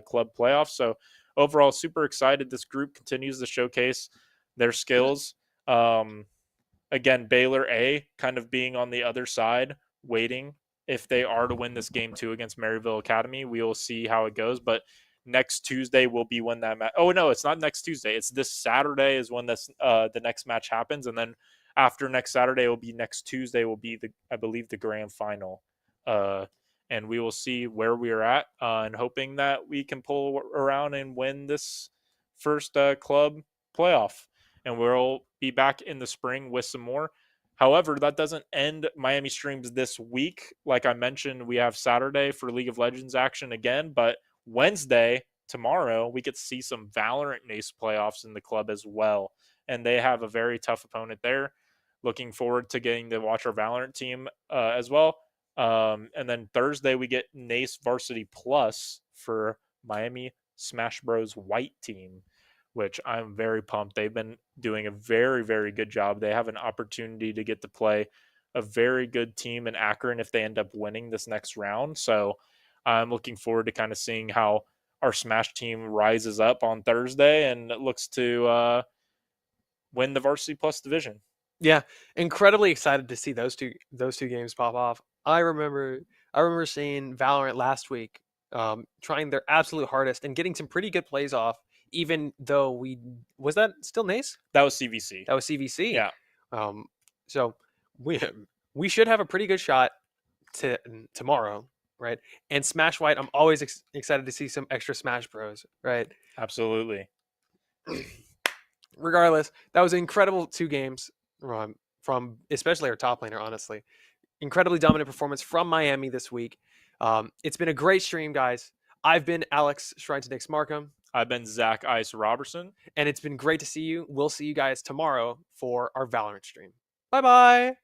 club playoffs. So overall, super excited. This group continues to showcase their skills. Again, Baylor A kind of being on the other side, waiting. If they are to win this game too against Maryville Academy, we will see how it goes. But next Tuesday will be when that match. Oh no, it's not next Tuesday. It's this Saturday is when this the next match happens, and then after next Saturday will be next Tuesday will be I believe the grand final. And we will see where we are at, and hoping that we can pull around and win this first club playoff. And we'll be back in the spring with some more. However, that doesn't end Miami streams this week. Like I mentioned, we have Saturday for League of Legends action again, but Wednesday, tomorrow, we get to see some Valorant NACE playoffs in the club as well. And they have a very tough opponent there. Looking forward to getting to watch our Valorant team as well. And then Thursday, we get NACE Varsity Plus for Miami Smash Bros. White team, which I'm very pumped. They've been doing a very, very good job. They have an opportunity to get to play a very good team in Akron if they end up winning this next round. So I'm looking forward to kind of seeing how our Smash team rises up on Thursday and looks to win the Varsity Plus division. Yeah, incredibly excited to see those two games pop off. I remember seeing Valorant last week, trying their absolute hardest and getting some pretty good plays off. Even though was that still NACE? That was CVC. That was CVC. Yeah. So we should have a pretty good shot tomorrow, right? And Smash White, I'm always excited to see some extra Smash Bros, right? Absolutely. Regardless, that was incredible 2 games from especially our top laner, honestly. Incredibly dominant performance from Miami this week. It's been a great stream, guys. I've been Alex Shrine to Nick's Marcum. I've been Zach Ice Roberson. And it's been great to see you. We'll see you guys tomorrow for our Valorant stream. Bye-bye.